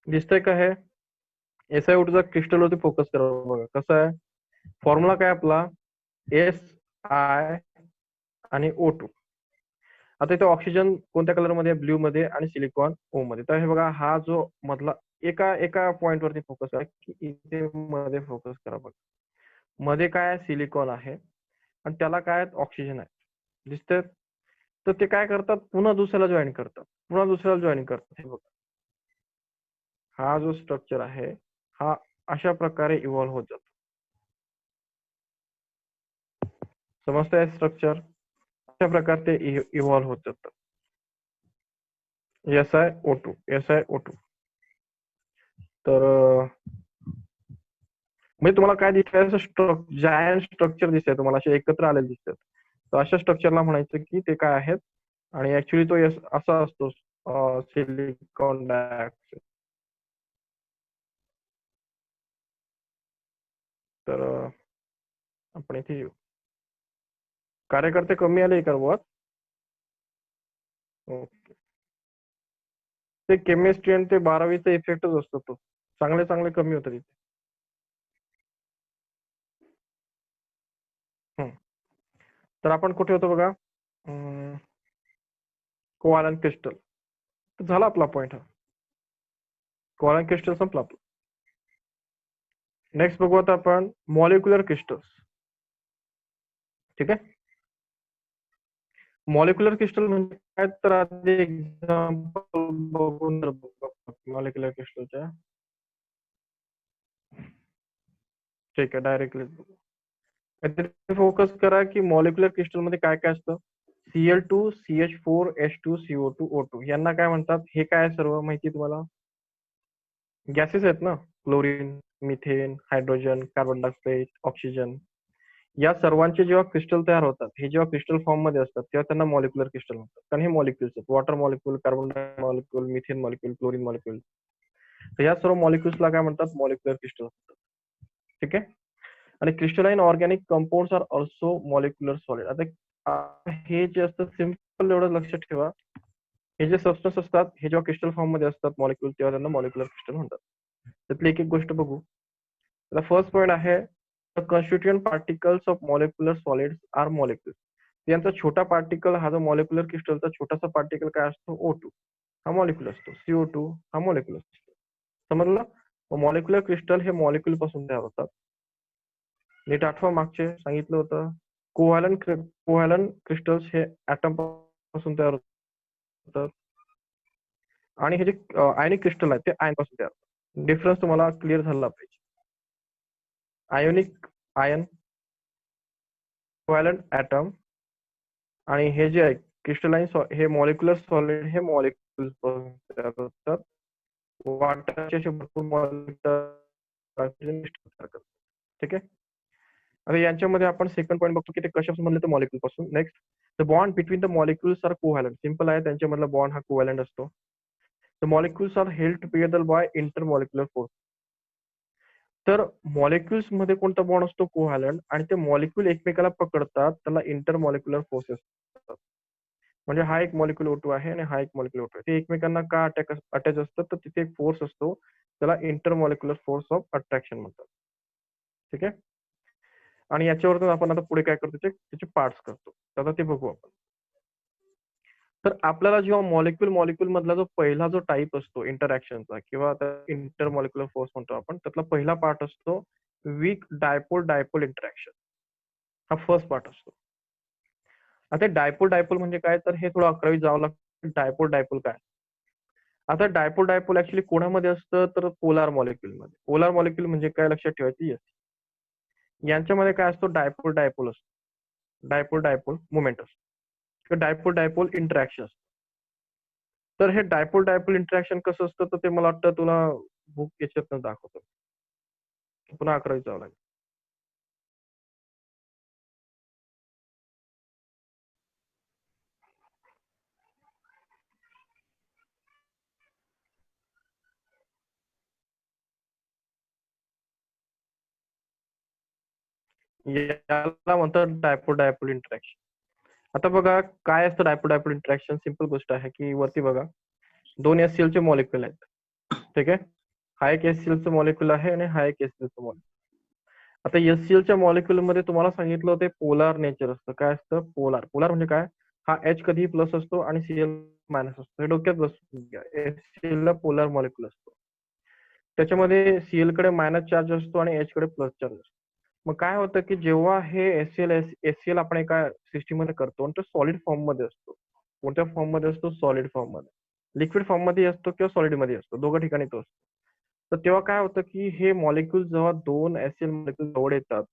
दिसतंय का? हे SiO2 चा क्रिस्टल वरती फोकस करा बघा, कसं आहे. फॉर्म्युला काय आपला? Si आणि O2. आता इथे ऑक्सिजन कोणत्या कलर मध्ये? ब्ल्यू मध्ये, आणि सिलिकॉन ओ मध्ये. तर हे बघा, हा जो मधला एका एका पॉइंट वरती फोकस आहे की इथे मध्ये फोकस करा बघा. मध्ये काय? सिलिकॉन आहे, आणि त्याला काय? ऑक्सिजन आहे. दिसतंय? तर ते काय करतात? पुन्हा दुसऱ्याला जॉईन करतात, पुन्हा दुसऱ्याला जॉईन करतात. हे बघा, हा जो स्ट्रक्चर आहे हा अशा प्रकारे इव्हॉल्व्ह होत जातो. समजतंय स्ट्रक्चर? अशा प्रकारे ते इव्हॉल्व्ह होत जातात. SiO2. तर म्हणजे तुम्हाला काय दिसतंय, असं जायंट स्ट्रक्चर दिसतंय तुम्हाला, असे एकत्र आलेले दिसतात. तर अशा स्ट्रक्चरला म्हणायचं की ते काय आहेत, आणि ऍक्च्युली तो असा असतो सिलिकॉन डायऑक्साईड. तर आपण इथे येऊ. कार्यकर्ते कमी आले का बुवा? ओके. ते केमिस्ट्री आणि ते 12वीचा इफेक्टच असतो तो. चांगले चांगले कमी होतात इथे. तर आपण कुठे होतो बघा, कोवालंट क्रिस्टल. झाला आपला पॉइंट हा. कोवालंट क्रिस्टल संपला आपला. नेक्स्ट बघू आता आपण मॉलिक्युलर क्रिस्टल्स. ठीक आहे. मॉलिक्युलर क्रिस्टल म्हणजे काय, तर आधी एक्झाम्पल बघून मॉलिक्युलर क्रिस्टलच्या. ठीक आहे, डायरेक्टली फोकस करा की मॉलिक्युलर क्रिस्टल मध्ये काय काय असतं. Cl2, CH4, H2, CO2, O2 यांना काय म्हणतात, हे काय सर्व माहिती तुम्हाला? गॅसेस आहेत ना, chlorine, methane, hydrogen, carbon dioxide, oxygen. या सर्वांचे जेव्हा क्रिस्टल तयार होतात, हे जेव्हा क्रिस्टल फॉर्म मध्ये असतात तेव्हा त्यांना मॉलिक्युलर क्रिस्टल म्हणतात. कारण हे मॉलिक्युल्स आहेत, water molecule, carbon molecule, methane molecule, chlorine molecule. तर या सर्व मॉलिक्युल्सला काय म्हणतात, मॉलिक्युलर क्रिस्टल म्हणतात. ठीक आहे. आणि crystalline organic compounds are also molecular solid. आता हे जे असतं सिम्पल एवढं लक्षात ठेवा, हे जे सबस्टन्स असतात हे जेव्हा क्रिस्टल फॉर्म मध्ये असतात मॉलिक्युल, तेव्हा त्यांना मॉलिक्युलर क्रिस्टल म्हणतात. त्यातली एक एक गोष्ट बघू. तर फर्स्ट पॉईंट आहे, the constituent particles of molecular solids are molecules. यांचा छोटा पार्टिकल हा जो मॉलिक्युलर क्रिस्टलचा छोटासा पार्टिकल काय असतो, O2 हा मॉलिक्युल असतो, CO2 हा मॉलिक्युल असतो. समजलं. मॉलिक्युलर क्रिस्टल हे मॉलिक्युल पासून तयार होतात. नीट आठवा, मागचे सांगितलं होतं. कोव्हॅलंट क्रिस्टल्स हे ऍटम पासून तयार होतात, आणि हे जे आयनिक क्रिस्टल आहेत ते आयन पासून तयार होतात. डिफरन्स तुम्हाला क्लिअर झाला पाहिजे. आयोनिक आयन, कोव्हॅलंट ऍटम, आणि हे जे आहे क्रिस्टलाइन हे मॉलिक्युलर सॉलिड, हे मॉलिक्युल्स पासून तयार होतात. वाटरचे असे भरपूर मॉलिक्युलर. ठीक आहे. आता यांच्यामध्ये आपण सेकंड पॉईंट बघतो की ते कशापासून बनले, तर मॉलिक्युल पासून. Next, the bond between the molecules are covalent. Simple आहे, त्यांच्यामधला बॉन्ड हा कोव्हॅलंट असतो. The molecules are held together by intermolecular force. तर मॉलिक्युल्स मध्ये कोणता बॉन्ड असतो, कोव्हॅलंट, आणि ते मॉलिक्युल एकमेकाला पकडतात, त्याला इंटरमॉलिक्युलर फोर्सेस असतात. म्हणजे हा एक मॉलिक्युल O2 आहे आणि हा एक मॉलिक्युल O2 आहे, ते एकमेकांना का अटॅच असतात, तर तिथे एक फोर्स असतो, त्याला इंटरमॉलिक्युलर फोर्स ऑफ अट्रॅक्शन म्हणतात. ठीक आहे. आणि याच्यावरून आपण आता पुढे काय करतो, त्याचे पार्ट्स करतो. तर आता ते बघू आपण. तर आपल्याला जेव्हा मॉलिक्युल मधला जो पहिला जो टाईप असतो इंटरॅक्शनचा, किंवा इंटरमॉलिक्युलर फोर्स म्हणतो आपण, त्यातला पहिला पार्ट असतो वीक डायपोल डायपोल इंटरॅक्शन. हा फर्स्ट पार्ट असतो. आता डायपोल डायपोल म्हणजे काय, तर हे थोडं 11वी जावं लागतं. डायपोल डायपोल काय. आता डायपोल डायपोल ऍक्च्युली कोणामध्ये असतं, तर पोलार मॉलिक्युल मध्ये. पोलार मॉलिक्युल म्हणजे काय, लक्षात ठेवायची. येस, यांच्यामध्ये काय असतो, डायपोल डायपोल असतो, डायपोल डायपोल मुवमेंट असतो, किंवा डायपोल डायपोल इंटरॅक्शन असतं. तर हे डायपोल डायपोल इंटरॅक्शन कसं असतं, तर ते मला वाटतं तुला बुक याच्यातनं दाखवतो. पुन्हा 11वी जावं लागेल. याला म्हणतात डायपोल डायपोल इंटरॅक्शन. आता बघा काय असतं डायपोल डायपोल इंटरॅक्शन. सिंपल गोष्ट आहे की वरती बघा, दोन HCl चे मॉलिक्युल आहेत. ठीक आहे. हा एक HCl चं मॉलिक्युल आहे आणि हा एक HCl चं मॉलिक्युल. आता HCl च्या मॉलिक्युल मध्ये तुम्हाला सांगितलं होतं पोलार नेचर असतं. काय असतं, पोलार. पोलार म्हणजे काय, हा H कधीही प्लस असतो आणि Cl मायनस असतो. हे डोक्यात बसून घ्या. HCl ला पोलार मॉलिक्युल असतो. त्याच्यामध्ये Cl कडे मायनस चार्ज असतो आणि H कडे प्लस चार्ज असतो. मग काय होतं की जेव्हा हे HCl आपण एका सिस्टीम मध्ये करतो, आणि तो सॉलिड फॉर्म मध्ये असतो. कोणत्या फॉर्म मध्ये असतो, सॉलिड फॉर्म मध्ये. लिक्विड फॉर्म मध्ये असतो किंवा सॉलिड मध्ये असतो, दोघं ठिकाणी तो असतो. तर तेव्हा काय होतं की हे मॉलिक्युल जेव्हा दोन HCl मॉलिक्युल जवळ येतात,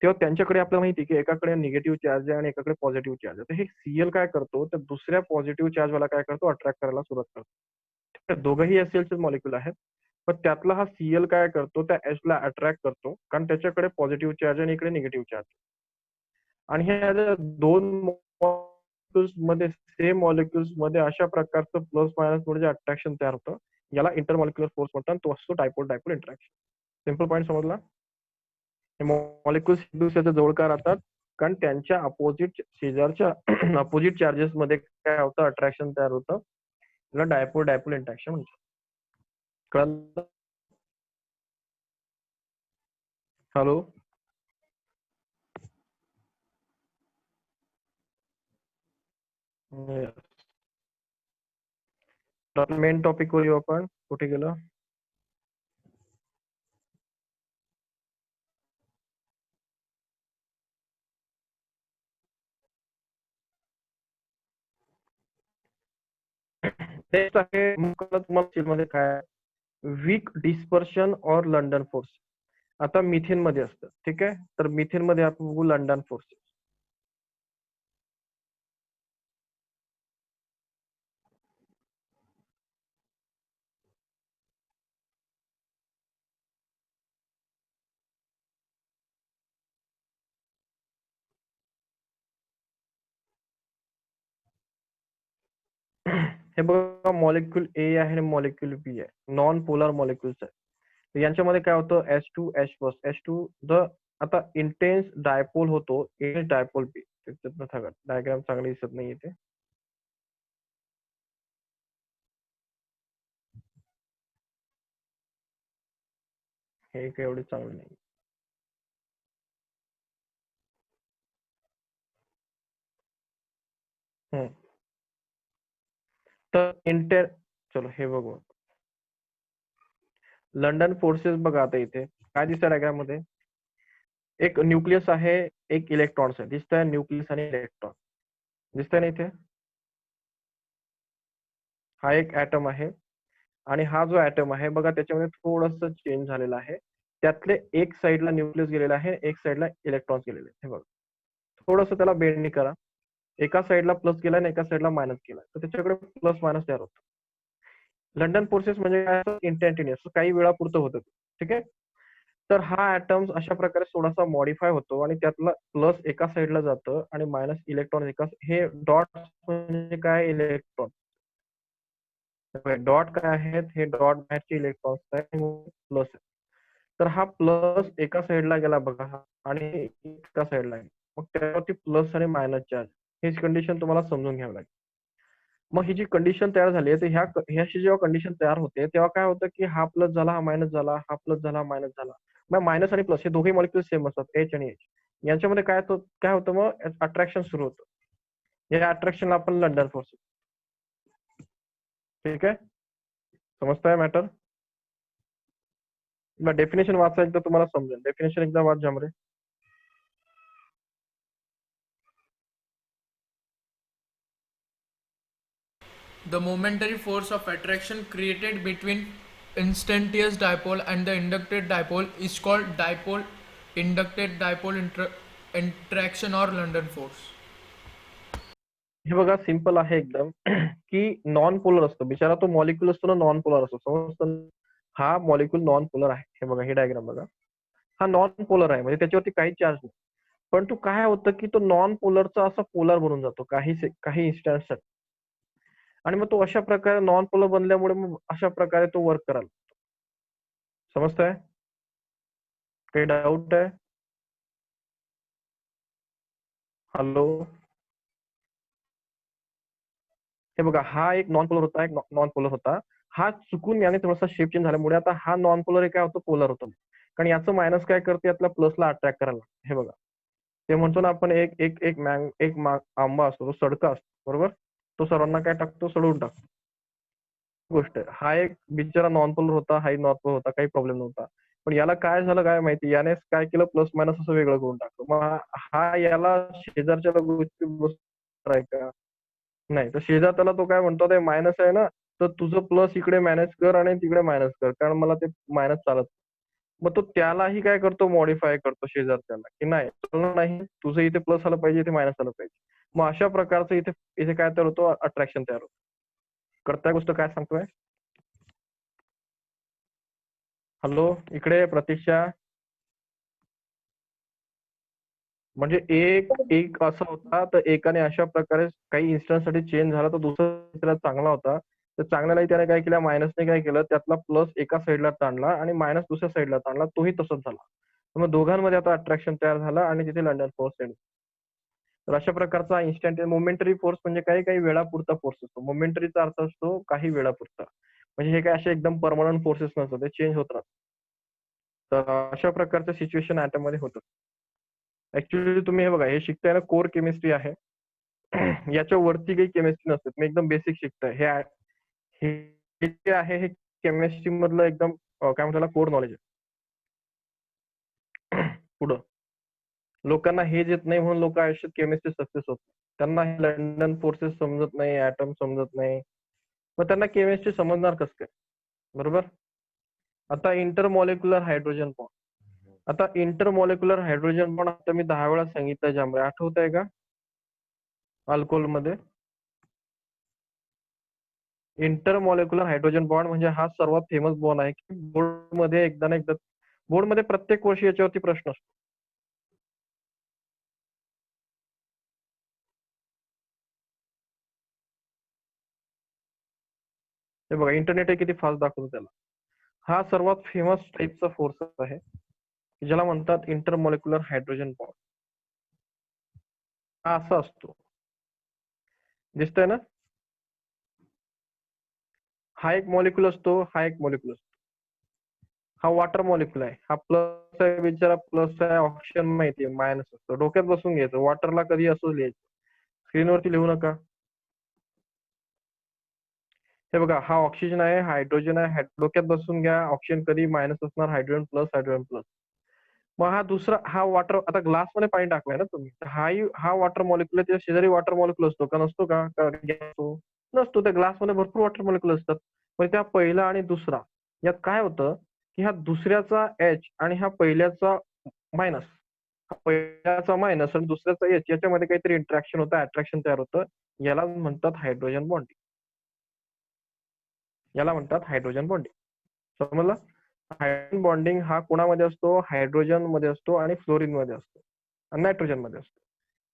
तेव्हा त्यांच्याकडे आपल्याला माहिती आहे की एकाकडे निगेटिव्ह चार्ज आहे आणि एकाकडे पॉझिटिव्ह चार्ज आहे. तर हे Cl काय करतो, तर दुसऱ्या पॉझिटिव्ह चार्ज वाला काय करतो, अट्रॅक्ट करायला सुरुवात करतो. तर दोघंही HCl चे मॉलिक्युल आहेत. पण त्यातला हा Cl काय करतो, त्या H ला अट्रॅक्ट करतो, कारण त्याच्याकडे पॉझिटिव्ह चार्ज आणि इकडे निगेटिव्ह चार्ज. आणि ह्या ज्या दोन मॉलिक्युल्स मध्ये सेम मॉलिक्युल्स मध्ये अशा प्रकारचं प्लस मायनस म्हणजे अट्रॅक्शन तयार होतं, याला इंटरमॉलिक्युलर फोर्स म्हणतात. तो असतो dipole dipole interaction. Simple point समजला. हे मॉलिक्युल्स एक दुसऱ्याच्या जवळ का राहतात, कारण त्यांच्या अपोजिट शेजारच्या अपोजिट चार्जेस मध्ये काय होतं, अट्रॅक्शन तयार होतं. त्याला डायपोल डायपोल इंटरॅक्शन म्हणतात. कळलं? हॅलो. मेन टॉपिक वर येऊ आपण. कुठे गेलं? नेक्स्ट आहे तुम्हाला मध्ये काय, वीक डिस्पर्शन और लंडन फोर्स. आता मिथेन मध्ये असतं, ठीक आहे. तर मिथेन मध्ये आपण बघू लंडन फोर्स. हे बघा, मॉलिक्युल ए आहे आणि मॉलिक्युल बी आहे, नॉन पोलर मॉलिक्युल्स आहे. तर यांच्यामध्ये काय होतं, H2H H2 द आता इंटेन्स डायपोल होतो ए डायपोल बी. डायग्राम चांगली दिसत नाही इथे. हे काही एवढे चांगलं नाही. तर चलो हे बघू. लंडन फोर्सेस बघा, आता इथे काय दिसतं डायग्राम मध्ये, एक न्यूक्लियस आहे, एक इलेक्ट्रॉन्स आहे. दिसतंय न्यूक्लियस आणि इलेक्ट्रॉन, दिसतंय ना इथे. हा एक ऍटम आहे आणि हा जो ऍटम आहे बघा, त्याच्यामध्ये थोडस चेंज झालेलं आहे. त्यातले एक साइडला न्यूक्लियस गेलेला आहे, एक साइडला इलेक्ट्रॉन्स गेलेले आहेत. हे बघा, थोडस त्याला बेंड करा. एका साइडला प्लस गेलाय आणि एका साइडला मायनस केलाय, तर त्याच्याकडे प्लस मायनस तयार होतं. लंडन फोर्सेस म्हणजे काय, इंस्टंटेनियस, काही वेळापुरतं होतं, ठीक आहे. तर हा ऍटम्स अशा प्रकारे थोडासा मॉडिफाय होतो आणि त्यातला प्लस एका साइडला जातं आणि मायनस इलेक्ट्रॉन एका. हे डॉट म्हणजे काय, इलेक्ट्रॉन. डॉट काय आहेत, हे डॉट बाहेरचे इलेक्ट्रॉन्स आहेत, प्लस आहे. तर हा प्लस एका साइडला गेला बघा आणि एका साइडला गेला, मग त्यावरती प्लस आणि मायनस चार्ज. ही कंडिशन तुम्हाला समजून घ्यावी लागेल. मग ही जी कंडिशन तयार झाली आहे, तर ह्याशी जेव्हा कंडिशन तयार होते तेव्हा काय होतं, की हा प्लस झाला, हा मायनस झाला, हा प्लस झाला, हा मायनस झाला. मग मायनस आणि प्लस हे दोघे मॉलिक्युल सेम असतात, एच आणि एच. यांच्यामध्ये काय होतं, मग अट्रॅक्शन सुरू होतं. या अट्रॅक्शनला आपण लंडन फोर्स. ठीक आहे, समजताय मॅटर. डेफिनेशन वाचा एकदा, तुम्हाला समजेल. डेफिनेशन एकदा वाच जामरे. The momentary force of attraction created between instantaneous dipole and the inducted dipole is called dipole inducted dipole interaction or London force. हे बघा, सिंपल आहे एकदम, की नॉन पोलर असतो बिचारा. तो मॉलिक्युल असतो ना, नॉन पोलर असतो, समजतं. हा मॉलिक्युल नॉन पोलर आहे. हे बघा, हे डायग्राम बघा, हा नॉन पोलर आहे, म्हणजे त्याच्यावरती काही चार्ज नाही. पण तो काय होतं, की तो नॉन पोलरचा असा पोलर बनून जातो काही इन्स्टंट. आणि मग तो अशा प्रकारे नॉन पोलर बनल्यामुळे मग अशा प्रकारे तो वर्क कराल. समजताय? काही डाऊट आहे? हॅलो. हे बघा, हा एक नॉन पोलर होता, एक नॉन पोलर होता. हा चुकून याने थोडासा शेप चेंज झाल्यामुळे आता हा नॉन पोलर काय होतो, पोलर होतो. कारण याचं मायनस काय करते, यातल्या प्लसला अट्रॅक्ट करायला. हे बघा, ते म्हणतो ना आपण, एक आंबा असतो, तो सडका असतो, बरोबर. तो सर्वांना काय टाकतो, सडवून टाकतो. गोष्ट आहे. हा एक बिचारा नॉन पोलर होता, हाही नॉन पोलर होता, काही प्रॉब्लेम नव्हता. पण याला काय झालं काय माहिती, याने काय केलं, प्लस मायनस असं वेगळं करून टाकलं. मग हा याला शेजारच्या गोष्टी आहे का नाही, तर शेजार त्याला तो काय म्हणतो, ते मायनस आहे ना, तर तुझं प्लस इकडे मॅनेज कर आणि तिकडे मायनस कर, कारण मला ते मायनस चालत. मग तो त्यालाही काय करतो, मॉडिफाय करतो शेजार त्याला, की नाही चालणार नाही, तुझं इथे प्लस आलं पाहिजे, इथे मायनस आलं पाहिजे. मग अशा प्रकारचं इथे इथे काय तयार होतो, अट्रॅक्शन तयार होतं. करताय गोष्ट काय सांगतोय. हॅलो, इकडे प्रतीक्षा. म्हणजे एक असा होता, तर एकाने अशा प्रकारे काही इन्स्टंटसाठी चेंज झाला, तर दुसरा चांगला होता. तर चांगल्यालाही त्याने काय केलं, मायनसने काय केलं, त्यातला प्लस एका साईडला ताणला आणि मायनस दुसऱ्या साईडला ताणला, तोही तसंच झाला. तर मग दोघांमध्ये आता अट्रॅक्शन तयार झालं आणि तिथे लंडन फोर्स सेंड. तर अशा प्रकारचा इन्स्टंट मोमेंटरी फोर्स म्हणजे काही काही वेळापुरता फोर्स असतो. मोमेंटरीचा अर्थ असतो काही वेळापुरता. म्हणजे हे काय असे एकदम परमनंट फोर्सेस नसतात, ते चेंज होत राहतात. तर अशा प्रकारच्या सिच्युएशन मध्ये होतात. ऍक्च्युली तुम्ही हे बघा, हे शिकताय ना, कोर केमिस्ट्री आहे. याच्या वरती काही केमिस्ट्री नसते, तुम्ही एकदम बेसिक शिकताय. हे जे आहे हे केमिस्ट्री मधलं एकदम काय म्हणतात कोर नॉलेज आहे. पुढं लोकांना हेच येत नाही म्हणून लोक आयुष्यात केमिस्ट्री सक्सेस होत नाही. त्यांना हे लंडन फोर्सेस समजत नाही, ऍटम समजत नाही, मग त्यांना केमिस्ट्री समजणार कसं काय? बरोबर. आता इंटरमॉलिक्युलर हायड्रोजन बॉन्ड. आता इंटरमॉलिक्युलर हायड्रोजन बॉन्ड आता मी 10 वेळा सांगितलं, ज्यामुळे आठवत आहे का अल्कोहोल मध्ये? इंटरमॉलिक्युलर हायड्रोजन बॉन्ड म्हणजे हा सर्वात फेमस बॉन्ड आहे की बोर्ड मध्ये एकदा ना एकदा, बोर्ड मध्ये प्रत्येक वर्षी याच्यावरती प्रश्न असतो. हे बघा, इंटरनेट हे किती फास्ट दाखवतो त्याला. हा सर्वात फेमस टाईपचा फोर्स आहे ज्याला म्हणतात इंटरमॉलिक्युलर हायड्रोजन बॉन्ड. हा असा असतो, दिसतंय ना? हा एक मॉलिक्युल असतो, हा एक मॉलिक्युल असतो. हा वॉटर मॉलिक्युल आहे, हा प्लस आहे, बिचारा प्लस आहे, ऑक्सिजन माहितीये मायनस असतो. डोक्यात बसून घ्यायचं, वॉटरला कधी असं लिहायचं, स्क्रीनवरती लिहू नका. हे बघा, हा ऑक्सिजन आहे, हायड्रोजन आहे, डोक्यात बसून घ्या. ऑक्सिजन कधी मायनस असणार, हायड्रोजन प्लस, हायड्रोजन प्लस. मग हा दुसरा, हा वॉटर, आता ग्लास मध्ये पाणी टाकलंय ना तुम्ही, हा वॉटर मॉलिक्युल आहे. त्याच्या शेजारी वॉटर मॉलिक्युल असतो का, नसतो का? नसतो. त्या ग्लास मध्ये भरपूर वॉटर मॉलिक्युल असतात. पण त्या पहिला आणि दुसरा यात काय होतं की हा दुसऱ्याचा एच आणि हा पहिल्याचा मायनस, हा पहिल्याचा मायनस आणि दुसऱ्याचा एच याच्यामध्ये काहीतरी इंटरॅक्शन होतं, अट्रॅक्शन तयार होतं. याला म्हणतात हायड्रोजन बॉन्डिंग. याला म्हणतात हायड्रोजन बॉन्डिंग. समजलं? हायड्रोजन बॉन्डिंग हा कोणामध्ये असतो? हायड्रोजन मध्ये असतो आणि फ्लोरीन मध्ये असतो आणि नायट्रोजन मध्ये असतो.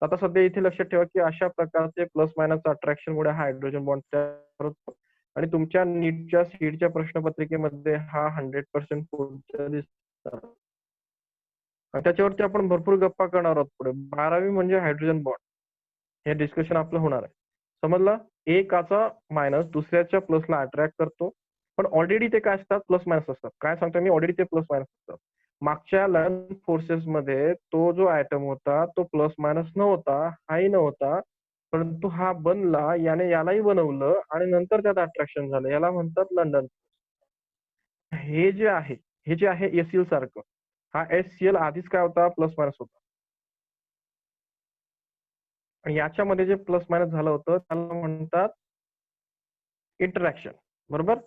आता सध्या इथे लक्षात ठेवा की अशा प्रकारचे प्लस मायनस अट्रॅक्शन मुळे हायड्रोजन बॉन्ड तयार होतो. आणि तुमच्या नीटच्या सीडच्या प्रश्नपत्रिकेमध्ये हा 100% पुढच्या दिसतात. आणि त्याच्यावरती आपण भरपूर गप्पा करणार आहोत पुढे. 12वी म्हणजे हायड्रोजन बॉन्ड, हे डिस्कशन आपलं होणार आहे. समजलं? एकाचा मायनस दुसऱ्याच्या प्लसला अट्रॅक्ट करतो, पण ऑलरेडी ते काय असतात, प्लस मायनस असतात. काय सांगतो मी, ऑलरेडी ते प्लस मायनस असतात. मागच्या लंडन फोर्सेस मध्ये तो जो ऍटम होता तो प्लस मायनस नव्हता, हाही नव्हता, परंतु हा बनला, याने यालाही बनवलं आणि नंतर त्यात अट्रॅक्शन झालं. याला म्हणतात लंडन. हे जे आहे, हे जे आहे एससीएल सारखं, हा एससीएल आधीच काय होता, प्लस मायनस होता. आणि याच्यामध्ये जे प्लस मायनस झालं होतं त्याला म्हणतात इंटरॅक्शन. बरोबर.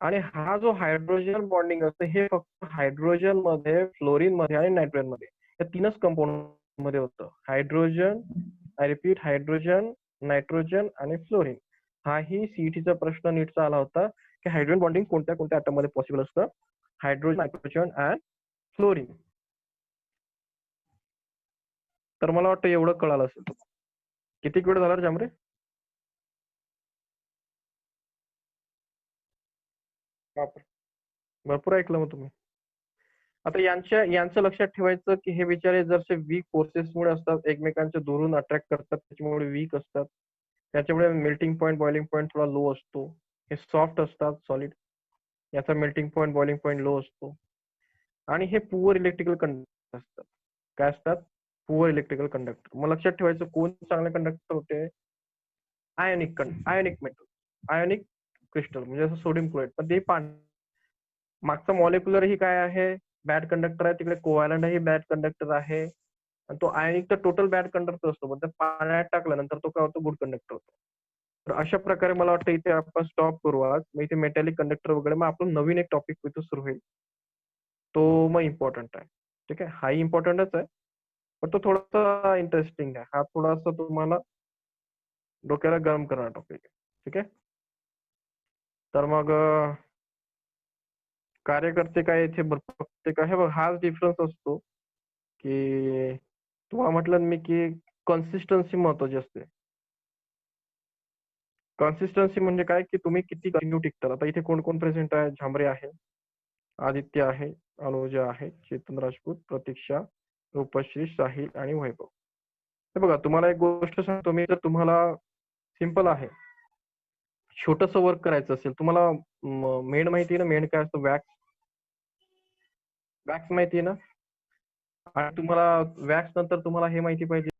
आणि हा जो हायड्रोजन बॉन्डिंग असतं हे फक्त हायड्रोजन मध्ये, फ्लोरीन मध्ये आणि नायट्रोजन मध्ये, या तीनच कंपाऊंड मध्ये होतं. Hydrogen, I repeat, hydrogen, nitrogen आणि फ्लोरीन. हाही सीईटीचा प्रश्न नीटचा आला होता की हायड्रोजन बॉन्डिंग कोणत्या कोणत्या ऍटम मध्ये पॉसिबल असतं, हायड्रोजन, नायट्रोजन अँड फ्लोरीन. तर मला वाटतं एवढं कळालं असेल. किती वेळ झाला रे जांभरे? बापरे, भरपूर ऐकलं मग तुम्ही. आता यांचं लक्षात ठेवायचं की हे बिचारे जरसे वीक फोर्सेसमुळे असतात, एकमेकांच्या दुरून अट्रॅक्ट करतात, त्याच्यामुळे वीक असतात. त्याच्यामुळे मेल्टिंग पॉईंट, बॉइलिंग पॉईंट थोडा लो असतो. हे सॉफ्ट असतात, सॉलिड. याचा melting point, boiling point low असतो. आणि हे पुअर इलेक्ट्रिकल कंडक्टर असतात. काय असतात? Poor electrical conductor. मग लक्षात ठेवायचं कोण चांगले कंडक्टर होते? आयोनिक मेटल, आयोनिक क्रिस्टल, म्हणजे असं सोडियम क्लोराईड. पण ते मागचा मॉलिक्युलर ही काय आहे, बॅड कंडक्टर आहे. तिकडे कोव्हॅलंट ही बॅड कंडक्टर आहे. आणि तो आयनिक तर टोटल बॅड कंडक्टर असतो, पण त्या पाण्यात टाकल्यानंतर तो काय होतो, गुड कंडक्टर होतो. तर अशा प्रकारे मला वाटतं इथे आपण स्टॉप करू आज. मग इथे मेटॅलिक कंडक्टर वगैरे, मग आपण नवीन एक टॉपिक इथं सुरू होईल, तो मग इम्पॉर्टंट आहे. ठीक आहे, हाही इम्पॉर्टंटच आहे, पण तो थोडासा इंटरेस्टिंग आहे. हा थोडासा तुम्हाला डोक्याला गरम करणारा टॉपिक आहे. ठीक आहे. तर मग कार्यकर्ते काय इथे प्रत्येक आहे बघ, हाच डिफरन्स असतो की तुम्हाला म्हटलं मी की कन्सिस्टन्सी महत्वाची असते. कन्सिस्टन्सी म्हणजे काय की तुम्ही किती कंटिन्यू टिकतात. आता इथे कोण कोण प्रेझेंट आहे? झांबरे आहे, आदित्य आहे, अनुजा आहे, चेतन राजपूत, प्रतीक्षा, रूपश्री, साहिल आणि वैभव. हे बघा, तुम्हाला एक गोष्ट सांगतो मी, जर तुम्हाला सिंपल आहे, छोटस वर्क करायचं असेल, तुम्हाला मेड माहिती आहे ना? मेड काय असतं? वॅक्स. वॅक्स माहिती आहे ना? आणि तुम्हाला वॅक्स नंतर तुम्हाला हे माहिती पाहिजे